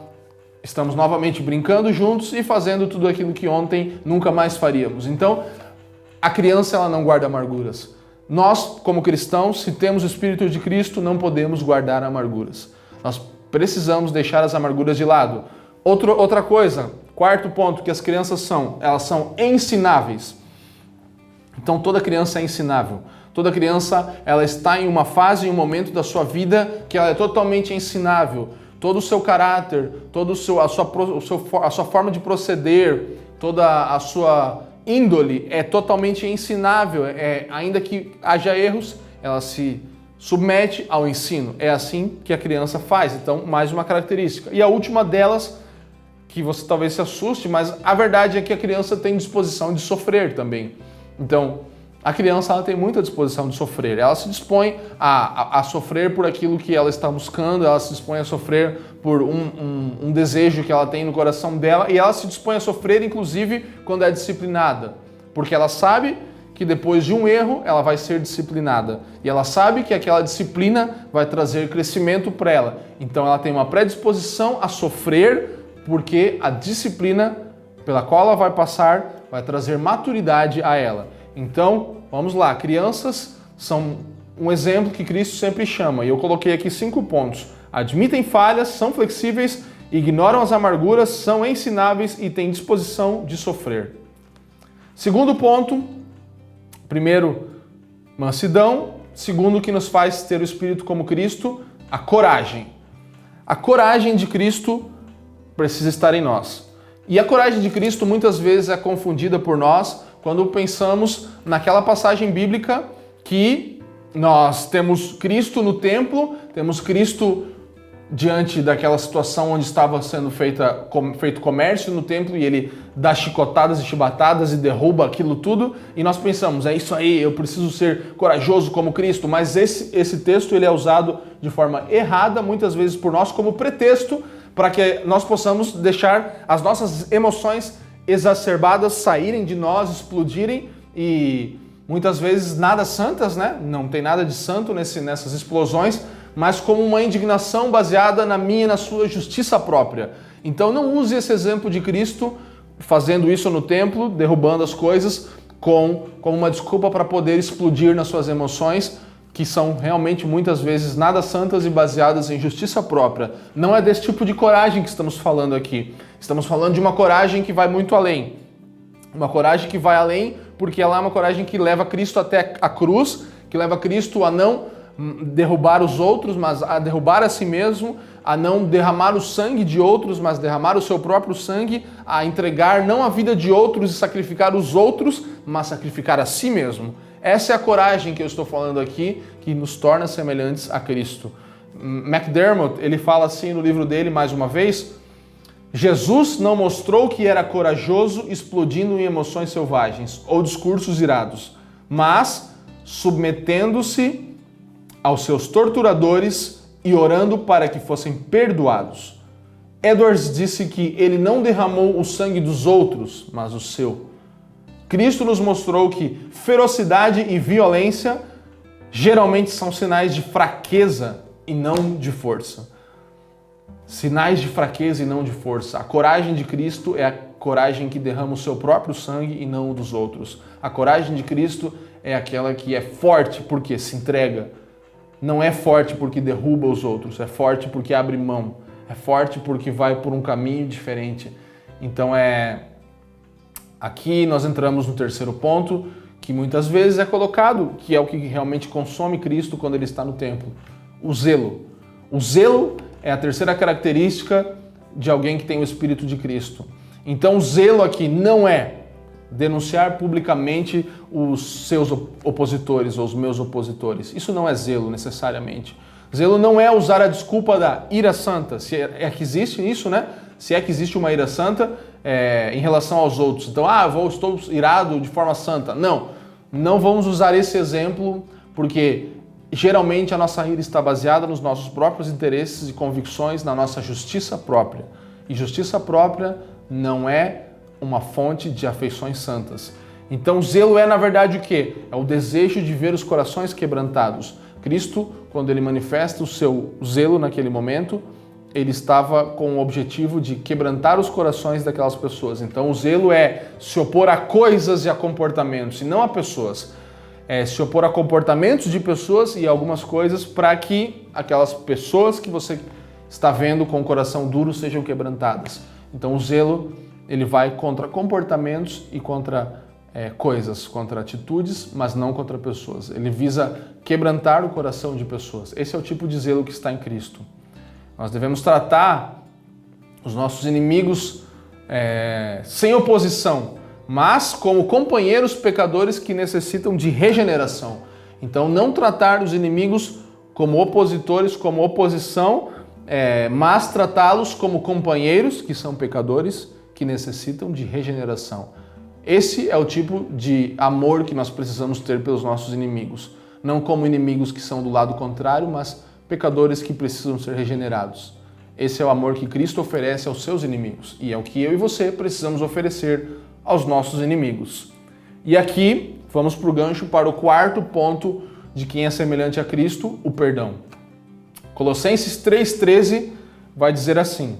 estamos novamente brincando juntos e fazendo tudo aquilo que ontem nunca mais faríamos. Então, a criança, ela não guarda amarguras. Nós, como cristãos, se temos o Espírito de Cristo, não podemos guardar amarguras. Nós precisamos deixar as amarguras de lado. Outra coisa, quarto ponto que as crianças elas são ensináveis. Então toda criança é ensinável. Toda criança, ela está em uma fase, em um momento da sua vida que ela é totalmente ensinável. Todo o seu caráter, toda a sua forma de proceder, toda a sua índole é totalmente ensinável. Ainda que haja erros, ela se submete ao ensino. É assim que a criança faz. Então, mais uma característica. E a última delas, que você talvez se assuste, mas a verdade é que a criança tem disposição de sofrer também. Então, a criança, ela tem muita disposição de sofrer. Ela se dispõe a sofrer por aquilo que ela está buscando, ela se dispõe a sofrer por um desejo que ela tem no coração dela, e ela se dispõe a sofrer, inclusive, quando é disciplinada. Porque ela sabe que depois de um erro, ela vai ser disciplinada. E ela sabe que aquela disciplina vai trazer crescimento para ela. Então, ela tem uma predisposição a sofrer, porque a disciplina pela qual ela vai passar vai trazer maturidade a ela. Então, vamos lá, crianças são um exemplo que Cristo sempre chama, e eu coloquei aqui 5 pontos. Admitem falhas, são flexíveis, ignoram as amarguras, são ensináveis e têm disposição de sofrer. Segundo ponto, primeiro, mansidão. Segundo, o que nos faz ter o Espírito como Cristo, a coragem. A coragem de Cristo precisa estar em nós. E a coragem de Cristo muitas vezes é confundida por nós quando pensamos naquela passagem bíblica que nós temos Cristo no templo, temos Cristo diante daquela situação onde estava sendo feito comércio no templo e ele dá chicotadas e chibatadas e derruba aquilo tudo e nós pensamos, é isso aí, eu preciso ser corajoso como Cristo, mas esse texto ele é usado de forma errada, muitas vezes por nós como pretexto para que nós possamos deixar as nossas emoções exacerbadas saírem de nós, explodirem e muitas vezes nada santas, né? Não tem nada de santo nessas explosões, mas como uma indignação baseada na minha e na sua justiça própria. Então não use esse exemplo de Cristo fazendo isso no templo, derrubando as coisas, como uma desculpa para poder explodir nas suas emoções, que são realmente muitas vezes nada santas e baseadas em justiça própria. Não é desse tipo de coragem que estamos falando aqui. Estamos falando de uma coragem que vai muito além. Uma coragem que vai além porque ela é uma coragem que leva Cristo até a cruz, que leva Cristo a não derrubar os outros, mas a derrubar a si mesmo, a não derramar o sangue de outros, mas derramar o seu próprio sangue, a entregar não a vida de outros e sacrificar os outros, mas sacrificar a si mesmo. Essa é a coragem que eu estou falando aqui, que nos torna semelhantes a Cristo. McDermott, ele fala assim no livro dele, mais uma vez, Jesus não mostrou que era corajoso explodindo em emoções selvagens ou discursos irados, mas submetendo-se aos seus torturadores e orando para que fossem perdoados. Edwards disse que ele não derramou o sangue dos outros, mas o seu. Cristo nos mostrou que ferocidade e violência geralmente são sinais de fraqueza e não de força. Sinais de fraqueza e não de força. A coragem de Cristo é a coragem que derrama o seu próprio sangue e não o dos outros. A coragem de Cristo é aquela que é forte porque se entrega. Não é forte porque derruba os outros, é forte porque abre mão. É forte porque vai por um caminho diferente. Então aqui nós entramos no terceiro ponto, que muitas vezes é colocado, que é o que realmente consome Cristo quando ele está no templo. O zelo. O zelo é a terceira característica de alguém que tem o Espírito de Cristo. Então o zelo aqui não é denunciar publicamente os seus opositores ou os meus opositores. Isso não é zelo necessariamente. Zelo não é usar a desculpa da ira santa, se é que existe isso, né? Se é que existe uma ira santa em relação aos outros. Então, estou irado de forma santa. Não vamos usar esse exemplo, porque geralmente a nossa ira está baseada nos nossos próprios interesses e convicções, na nossa justiça própria. E justiça própria não é uma fonte de afeições santas. Então, zelo é, na verdade, o quê? É o desejo de ver os corações quebrantados. Cristo, quando ele manifesta o seu zelo naquele momento, ele estava com o objetivo de quebrantar os corações daquelas pessoas. Então, o zelo é se opor a coisas e a comportamentos, e não a pessoas. É se opor a comportamentos de pessoas e algumas coisas para que aquelas pessoas que você está vendo com o coração duro sejam quebrantadas. Então, o zelo, ele vai contra comportamentos e contra coisas, contra atitudes, mas não contra pessoas. Ele visa quebrantar o coração de pessoas. Esse é o tipo de zelo que está em Cristo. Nós devemos tratar os nossos inimigos sem oposição, mas como companheiros pecadores que necessitam de regeneração. Então, não tratar os inimigos como opositores, como oposição, mas tratá-los como companheiros, que são pecadores, que necessitam de regeneração. Esse é o tipo de amor que nós precisamos ter pelos nossos inimigos. Não como inimigos que são do lado contrário, mas pecadores que precisam ser regenerados. Esse é o amor que Cristo oferece aos seus inimigos. E é o que eu e você precisamos oferecer aos nossos inimigos. E aqui, vamos para o gancho para o quarto ponto de quem é semelhante a Cristo, o perdão. Colossenses 3,13 vai dizer assim: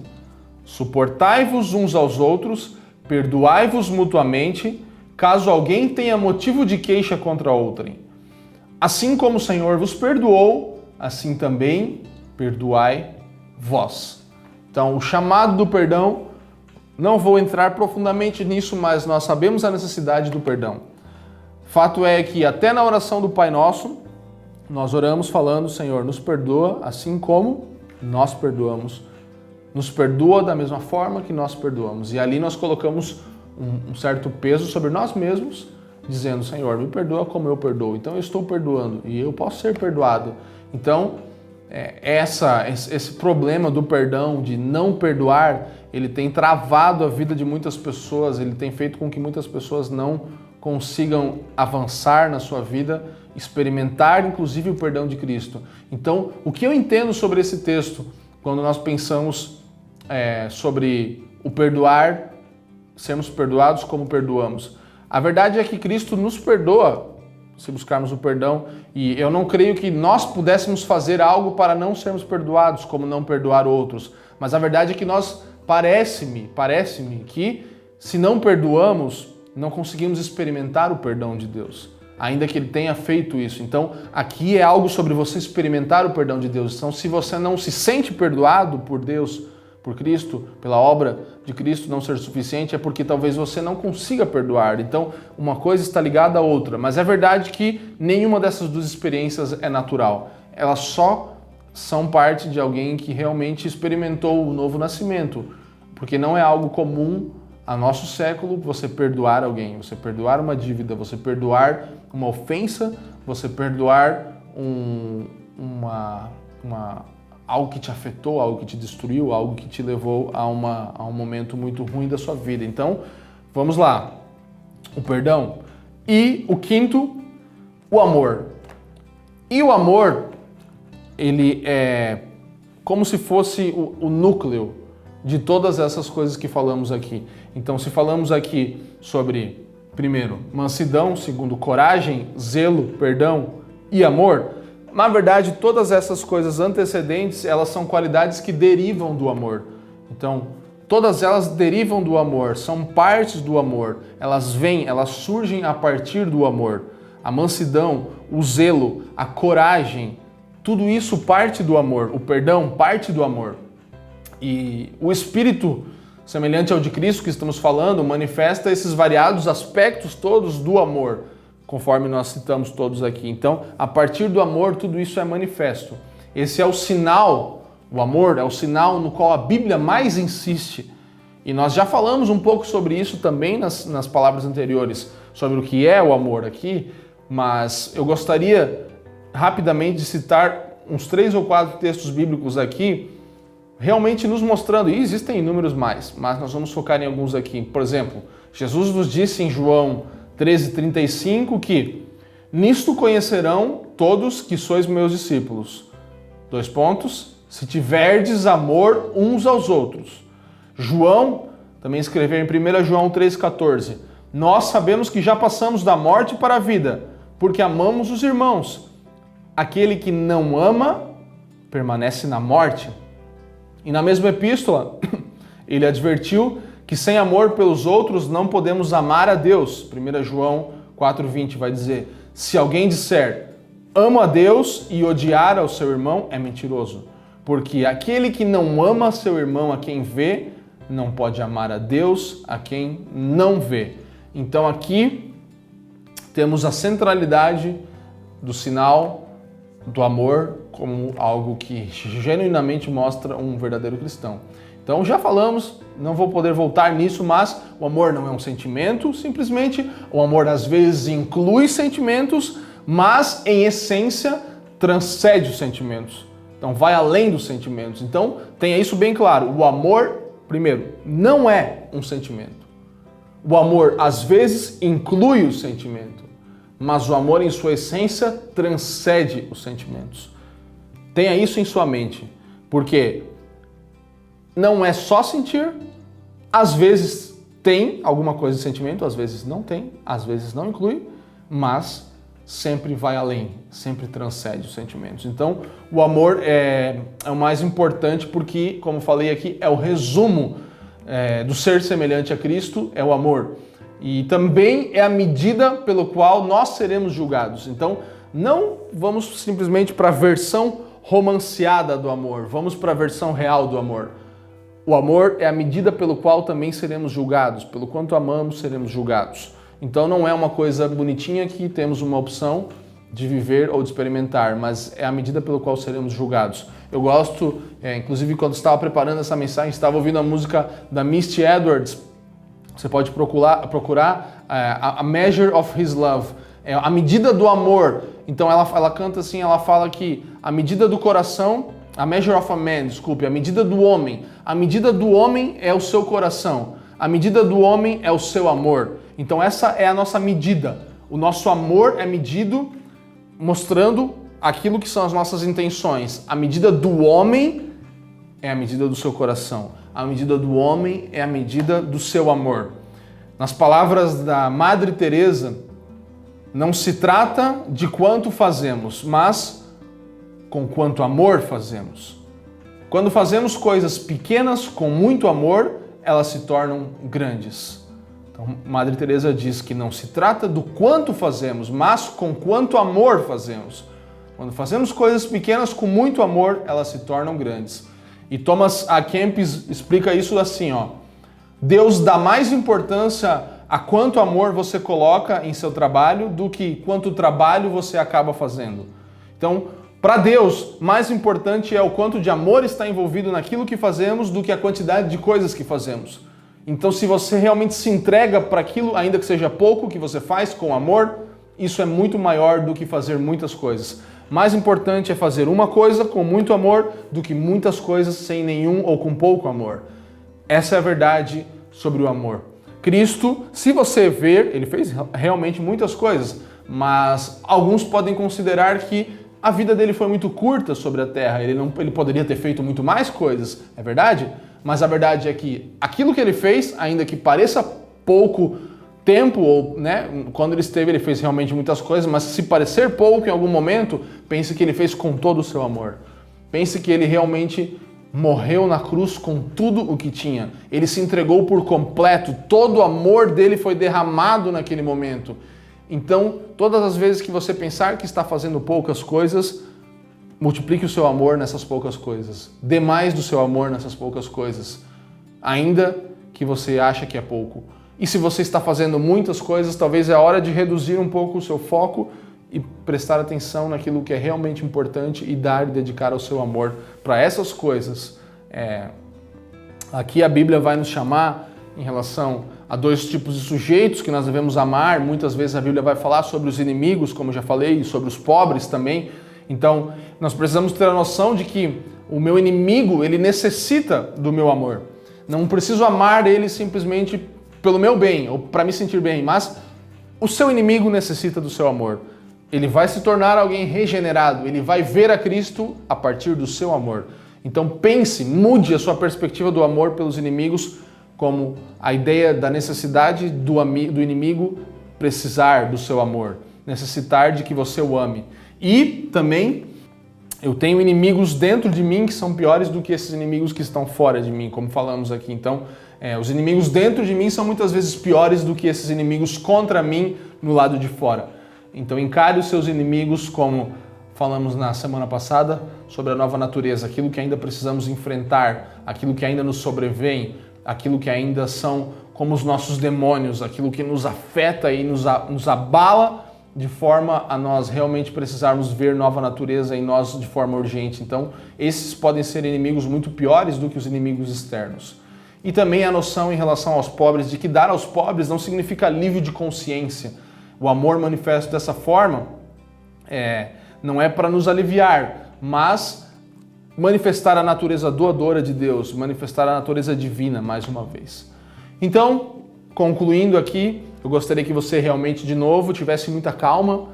suportai-vos uns aos outros, perdoai-vos mutuamente, caso alguém tenha motivo de queixa contra outrem. Assim como o Senhor vos perdoou, assim também perdoai vós. Então, o chamado do perdão, não vou entrar profundamente nisso, mas nós sabemos a necessidade do perdão. Fato é que até na oração do Pai Nosso, nós oramos falando: Senhor, nos perdoa assim como nós perdoamos. Nos perdoa da mesma forma que nós perdoamos. E ali nós colocamos um certo peso sobre nós mesmos, dizendo: Senhor, me perdoa como eu perdoo. Então eu estou perdoando e eu posso ser perdoado. Então, esse problema do perdão, de não perdoar, ele tem travado a vida de muitas pessoas, ele tem feito com que muitas pessoas não consigam avançar na sua vida, experimentar inclusive o perdão de Cristo. Então, o que eu entendo sobre esse texto, quando nós pensamos sobre o perdoar, sermos perdoados como perdoamos? A verdade é que Cristo nos perdoa, se buscarmos o perdão, e eu não creio que nós pudéssemos fazer algo para não sermos perdoados, como não perdoar outros. Mas a verdade é que parece-me que se não perdoamos, não conseguimos experimentar o perdão de Deus, ainda que Ele tenha feito isso. Então, aqui é algo sobre você experimentar o perdão de Deus. Então, se você não se sente perdoado por Deus, por Cristo, pela obra de Cristo não ser suficiente, é porque talvez você não consiga perdoar. Então, uma coisa está ligada à outra. Mas é verdade que nenhuma dessas duas experiências é natural. Elas só são parte de alguém que realmente experimentou o novo nascimento. Porque não é algo comum a nosso século você perdoar alguém, você perdoar uma dívida, você perdoar uma ofensa, você perdoar algo que te afetou, algo que te destruiu, algo que te levou a um momento muito ruim da sua vida. Então, vamos lá. O perdão. E o quinto, o amor. E o amor, ele é como se fosse o núcleo de todas essas coisas que falamos aqui. Então, se falamos aqui sobre, primeiro, mansidão, segundo, coragem, zelo, perdão e amor, na verdade, todas essas coisas antecedentes, elas são qualidades que derivam do amor. Então, todas elas derivam do amor, são partes do amor. Elas surgem a partir do amor. A mansidão, o zelo, a coragem, tudo isso parte do amor. O perdão parte do amor. E o Espírito, semelhante ao de Cristo que estamos falando, manifesta esses variados aspectos todos do amor, conforme nós citamos todos aqui. Então, a partir do amor, tudo isso é manifesto. Esse é o sinal O amor é o sinal no qual a Bíblia mais insiste. E nós já falamos um pouco sobre isso também nas palavras anteriores, sobre o que é o amor aqui, mas eu gostaria rapidamente de citar uns 3 ou 4 textos bíblicos aqui, realmente nos mostrando, e existem inúmeros mais, mas nós vamos focar em alguns aqui. Por exemplo, Jesus nos disse em João 13:35 que nisto conhecerão todos que sois meus discípulos. : se tiverdes amor uns aos outros. João também escreveu em 1 João 3,14: nós sabemos que já passamos da morte para a vida, porque amamos os irmãos. Aquele que não ama permanece na morte. E na mesma epístola, ele advertiu que sem amor pelos outros não podemos amar a Deus. 1 João 4,20 vai dizer: se alguém disser amo a Deus e odiar ao seu irmão, é mentiroso. Porque aquele que não ama seu irmão a quem vê, não pode amar a Deus a quem não vê. Então aqui temos a centralidade do sinal do amor como algo que genuinamente mostra um verdadeiro cristão. Então já falamos, não vou poder voltar nisso, mas o amor não é um sentimento, simplesmente o amor às vezes inclui sentimentos, mas em essência transcende os sentimentos. Então vai além dos sentimentos. Então tenha isso bem claro. O amor, primeiro, não é um sentimento. O amor às vezes inclui o sentimento, mas o amor em sua essência transcende os sentimentos. Tenha isso em sua mente, porque não é só sentir, às vezes tem alguma coisa de sentimento, às vezes não tem, às vezes não inclui, mas sempre vai além, sempre transcende os sentimentos. Então, o amor é o mais importante porque, como falei aqui, é o resumo do ser semelhante a Cristo, é o amor. E também é a medida pelo qual nós seremos julgados. Então, não vamos simplesmente para a versão romanceada do amor, vamos para a versão real do amor. O amor é a medida pelo qual também seremos julgados, pelo quanto amamos seremos julgados. Então não é uma coisa bonitinha que temos uma opção de viver ou de experimentar, mas é a medida pelo qual seremos julgados. Eu gosto, inclusive quando estava preparando essa mensagem, estava ouvindo a música da Misty Edwards. Você pode procurar a Measure of His Love, a medida do amor. Então ela canta assim, ela fala que a medida do coração, a Measure of a Man, desculpe, a medida do homem é o seu coração, a medida do homem é o seu amor. Então essa é a nossa medida. O nosso amor é medido mostrando aquilo que são as nossas intenções. A medida do homem é a medida do seu coração. A medida do homem é a medida do seu amor. Nas palavras da Madre Teresa, não se trata de quanto fazemos, mas com quanto amor fazemos. Quando fazemos coisas pequenas com muito amor, elas se tornam grandes. Então, Madre Teresa diz que não se trata do quanto fazemos, mas com quanto amor fazemos. Quando fazemos coisas pequenas com muito amor, elas se tornam grandes. E Thomas A. Kempis explica isso assim, ó: Deus dá mais importância a quanto amor você coloca em seu trabalho do que quanto trabalho você acaba fazendo. Então, para Deus, mais importante é o quanto de amor está envolvido naquilo que fazemos do que a quantidade de coisas que fazemos. Então, se você realmente se entrega para aquilo, ainda que seja pouco, que você faz com amor, isso é muito maior do que fazer muitas coisas. Mais importante é fazer uma coisa com muito amor do que muitas coisas sem nenhum ou com pouco amor. Essa é a verdade sobre o amor. Cristo, se você ver, ele fez realmente muitas coisas, mas alguns podem considerar que a vida dele foi muito curta sobre a terra, ele poderia ter feito muito mais coisas, é verdade? Mas a verdade é que aquilo que ele fez, ainda que pareça pouco tempo, ou quando ele esteve ele fez realmente muitas coisas, mas se parecer pouco em algum momento, pense que ele fez com todo o seu amor. Pense que ele realmente morreu na cruz com tudo o que tinha. Ele se entregou por completo, todo o amor dele foi derramado naquele momento. Então, todas as vezes que você pensar que está fazendo poucas coisas, multiplique o seu amor nessas poucas coisas. Dê mais do seu amor nessas poucas coisas, ainda que você ache que é pouco. E se você está fazendo muitas coisas, talvez é hora de reduzir um pouco o seu foco e prestar atenção naquilo que é realmente importante e dar e dedicar o seu amor para essas coisas. Aqui a Bíblia vai nos chamar em relação a dois tipos de sujeitos que nós devemos amar. Muitas vezes a Bíblia vai falar sobre os inimigos, como eu já falei, e sobre os pobres também. Então, nós precisamos ter a noção de que o meu inimigo, ele necessita do meu amor. Não preciso amar ele simplesmente pelo meu bem ou para me sentir bem, mas o seu inimigo necessita do seu amor. Ele vai se tornar alguém regenerado, ele vai ver a Cristo a partir do seu amor. Então pense, mude a sua perspectiva do amor pelos inimigos como a ideia da necessidade do inimigo precisar do seu amor, necessitar de que você o ame. E também eu tenho inimigos dentro de mim que são piores do que esses inimigos que estão fora de mim, como falamos aqui. Então, os inimigos dentro de mim são muitas vezes piores do que esses inimigos contra mim no lado de fora. Então, encare os seus inimigos como falamos na semana passada sobre a nova natureza, aquilo que ainda precisamos enfrentar, aquilo que ainda nos sobrevém, aquilo que ainda são como os nossos demônios, aquilo que nos afeta e nos abala de forma a nós realmente precisarmos ver nova natureza em nós de forma urgente. Então, esses podem ser inimigos muito piores do que os inimigos externos. E também a noção em relação aos pobres, de que dar aos pobres não significa alívio de consciência. O amor manifesto dessa forma não é para nos aliviar, mas manifestar a natureza doadora de Deus, manifestar a natureza divina, mais uma vez. Então, concluindo aqui, eu gostaria que você realmente, de novo, tivesse muita calma,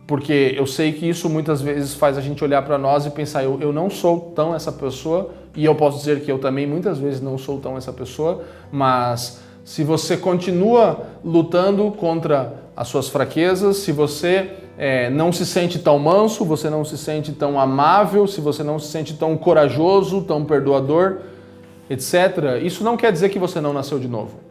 porque eu sei que isso muitas vezes faz a gente olhar para nós e pensar, eu não sou tão essa pessoa, e eu posso dizer que eu também muitas vezes não sou tão essa pessoa, mas se você continua lutando contra as suas fraquezas, se você não se sente tão manso, você não se sente tão amável, se você não se sente tão corajoso, tão perdoador, etc., isso não quer dizer que você não nasceu de novo.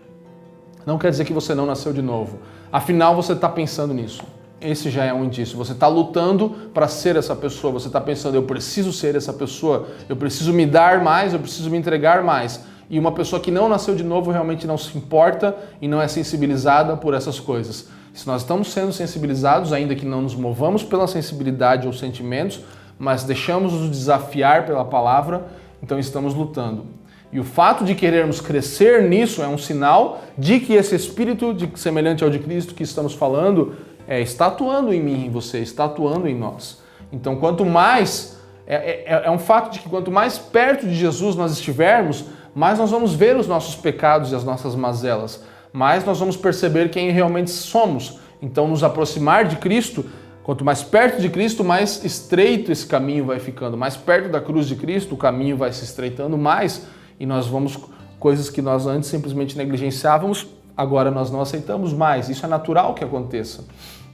Não quer dizer que você não nasceu de novo. Afinal, você está pensando nisso. Esse já é um indício. Você está lutando para ser essa pessoa. Você está pensando, eu preciso ser essa pessoa. Eu preciso me dar mais, eu preciso me entregar mais. E uma pessoa que não nasceu de novo realmente não se importa e não é sensibilizada por essas coisas. Se nós estamos sendo sensibilizados, ainda que não nos movamos pela sensibilidade ou sentimentos, mas deixamos nos desafiar pela palavra, então estamos lutando. E o fato de querermos crescer nisso é um sinal de que esse espírito semelhante ao de Cristo que estamos falando está atuando em mim, em você, está atuando em nós. Então, quanto mais, é um fato de que quanto mais perto de Jesus nós estivermos, mais nós vamos ver os nossos pecados e as nossas mazelas, mais nós vamos perceber quem realmente somos. Então, nos aproximar de Cristo, quanto mais perto de Cristo, mais estreito esse caminho vai ficando. Mais perto da cruz de Cristo, o caminho vai se estreitando mais, e nós vamos, coisas que nós antes simplesmente negligenciávamos, agora nós não aceitamos mais. Isso é natural que aconteça.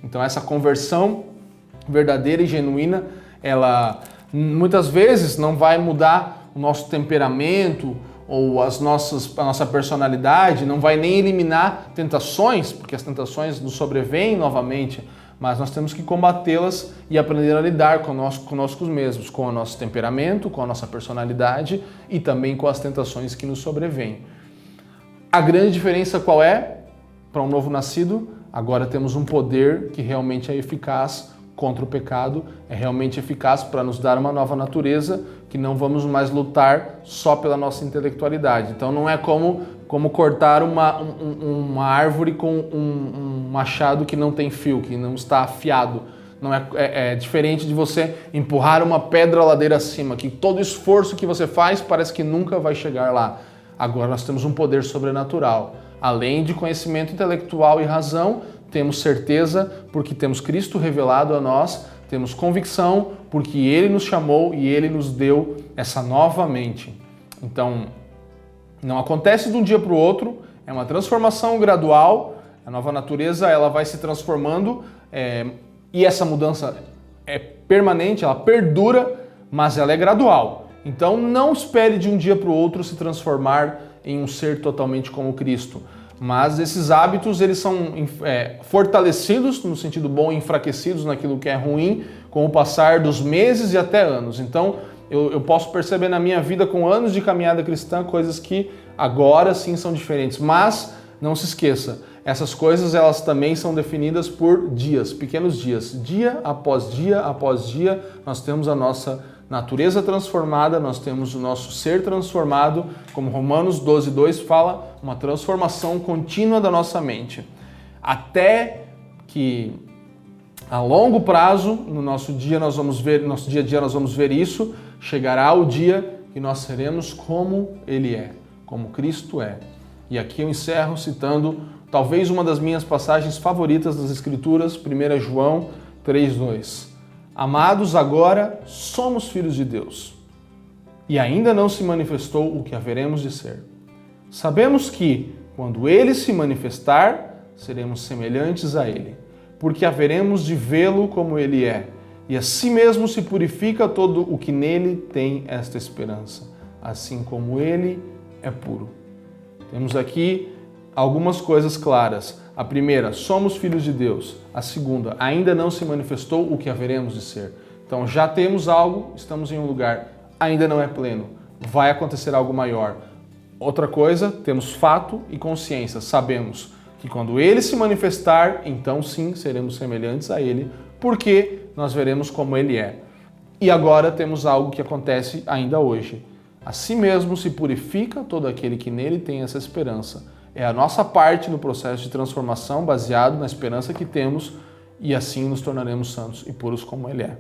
Então essa conversão verdadeira e genuína, ela muitas vezes não vai mudar o nosso temperamento ou a nossa personalidade, não vai nem eliminar tentações, porque as tentações nos sobrevêm novamente, mas nós temos que combatê-las e aprender a lidar conosco mesmos, com o nosso temperamento, com a nossa personalidade e também com as tentações que nos sobrevêm. A grande diferença qual é? Para um novo nascido, agora temos um poder que realmente é eficaz contra o pecado, é realmente eficaz para nos dar uma nova natureza, que não vamos mais lutar só pela nossa intelectualidade. Então não é como cortar uma árvore com um machado que não tem fio, que não está afiado. Não é diferente de você empurrar uma pedra ladeira acima, que todo esforço que você faz parece que nunca vai chegar lá. Agora nós temos um poder sobrenatural. Além de conhecimento intelectual e razão, temos certeza porque temos Cristo revelado a nós, temos convicção porque Ele nos chamou e Ele nos deu essa nova mente. Então, não acontece de um dia para o outro, é uma transformação gradual, a nova natureza ela vai se transformando e essa mudança é permanente, ela perdura, mas ela é gradual. Então não espere de um dia para o outro se transformar em um ser totalmente como Cristo. Mas esses hábitos eles são fortalecidos no sentido bom e enfraquecidos naquilo que é ruim com o passar dos meses e até anos. Então eu posso perceber na minha vida com anos de caminhada cristã coisas que agora sim são diferentes. Mas não se esqueça, Essas coisas, elas também são definidas por dias, pequenos dias. Dia após dia, nós temos a nossa natureza transformada, nós temos o nosso ser transformado, como Romanos 12:2 fala, uma transformação contínua da nossa mente. Até que a longo prazo, no nosso dia a dia nós vamos ver isso, chegará o dia que nós seremos como Ele é, como Cristo é. E aqui eu encerro citando talvez uma das minhas passagens favoritas das Escrituras, 1 João 3:2. Amados, agora somos filhos de Deus, e ainda não se manifestou o que haveremos de ser. Sabemos que, quando Ele se manifestar, seremos semelhantes a Ele, porque haveremos de vê-lo como Ele é, e assim mesmo se purifica todo o que nele tem esta esperança, assim como Ele é puro. Temos aqui algumas coisas claras. A primeira, somos filhos de Deus. A segunda, ainda não se manifestou o que haveremos de ser. Então já temos algo, estamos em um lugar, ainda não é pleno. Vai acontecer algo maior. Outra coisa, temos fato e consciência. Sabemos que quando Ele se manifestar, então sim, seremos semelhantes a Ele, porque nós veremos como Ele é. E agora temos algo que acontece ainda hoje. Assim mesmo se purifica todo aquele que nele tem essa esperança. É a nossa parte no processo de transformação baseado na esperança que temos e assim nos tornaremos santos e puros como Ele é.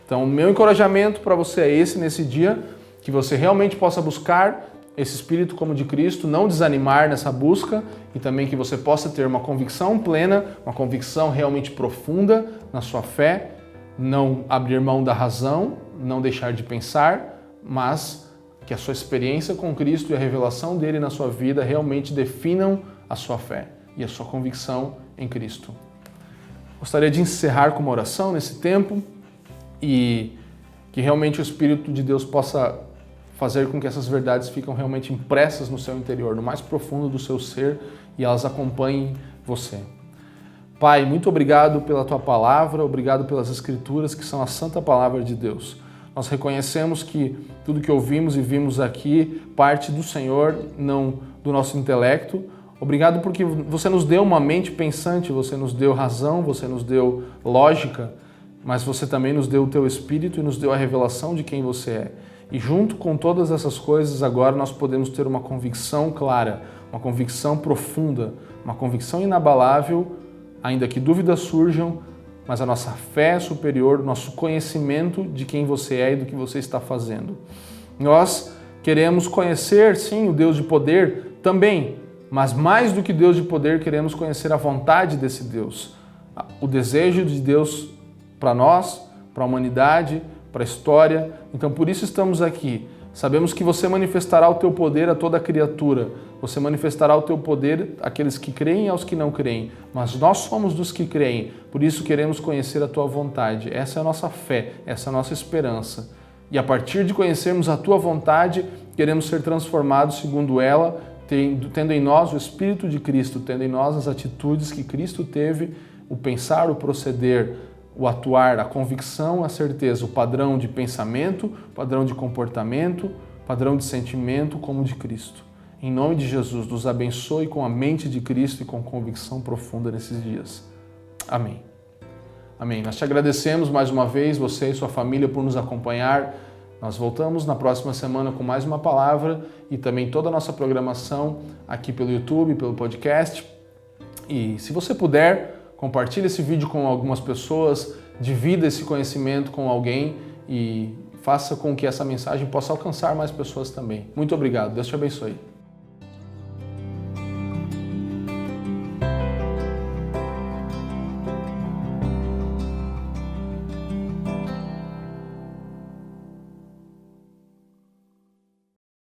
Então, o meu encorajamento para você é esse nesse dia, que você realmente possa buscar esse Espírito como de Cristo, não desanimar nessa busca e também que você possa ter uma convicção plena, uma convicção realmente profunda na sua fé, não abrir mão da razão, não deixar de pensar, mas que a sua experiência com Cristo e a revelação dele na sua vida realmente definam a sua fé e a sua convicção em Cristo. Gostaria de encerrar com uma oração nesse tempo e que realmente o Espírito de Deus possa fazer com que essas verdades fiquem realmente impressas no seu interior, no mais profundo do seu ser e elas acompanhem você. Pai, muito obrigado pela Tua palavra, obrigado pelas Escrituras que são a santa palavra de Deus. Nós reconhecemos que tudo que ouvimos e vimos aqui parte do Senhor, não do nosso intelecto. Obrigado porque você nos deu uma mente pensante, você nos deu razão, você nos deu lógica, mas você também nos deu o Teu Espírito e nos deu a revelação de quem você é. E junto com todas essas coisas, agora nós podemos ter uma convicção clara, uma convicção profunda, uma convicção inabalável, ainda que dúvidas surjam, mas a nossa fé é superior, nosso conhecimento de quem você é e do que você está fazendo. Nós queremos conhecer, sim, o Deus de poder também, mas mais do que Deus de poder, queremos conhecer a vontade desse Deus, o desejo de Deus para nós, para a humanidade, para a história. Então, por isso estamos aqui. Sabemos que você manifestará o Teu poder a toda criatura, você manifestará o Teu poder àqueles que creem e aos que não creem, mas nós somos dos que creem, por isso queremos conhecer a Tua vontade. Essa é a nossa fé, essa é a nossa esperança. E a partir de conhecermos a Tua vontade, queremos ser transformados segundo ela, tendo em nós o Espírito de Cristo, tendo em nós as atitudes que Cristo teve, o pensar, o proceder, o atuar, a convicção, a certeza, o padrão de pensamento, padrão de comportamento, padrão de sentimento como de Cristo. Em nome de Jesus, nos abençoe com a mente de Cristo e com convicção profunda nesses dias. Amém. Amém. Nós te agradecemos mais uma vez, você e sua família, por nos acompanhar. Nós voltamos na próxima semana com mais uma palavra e também toda a nossa programação aqui pelo YouTube, pelo podcast. E se você puder, compartilhe esse vídeo com algumas pessoas, divida esse conhecimento com alguém e faça com que essa mensagem possa alcançar mais pessoas também. Muito obrigado. Deus te abençoe.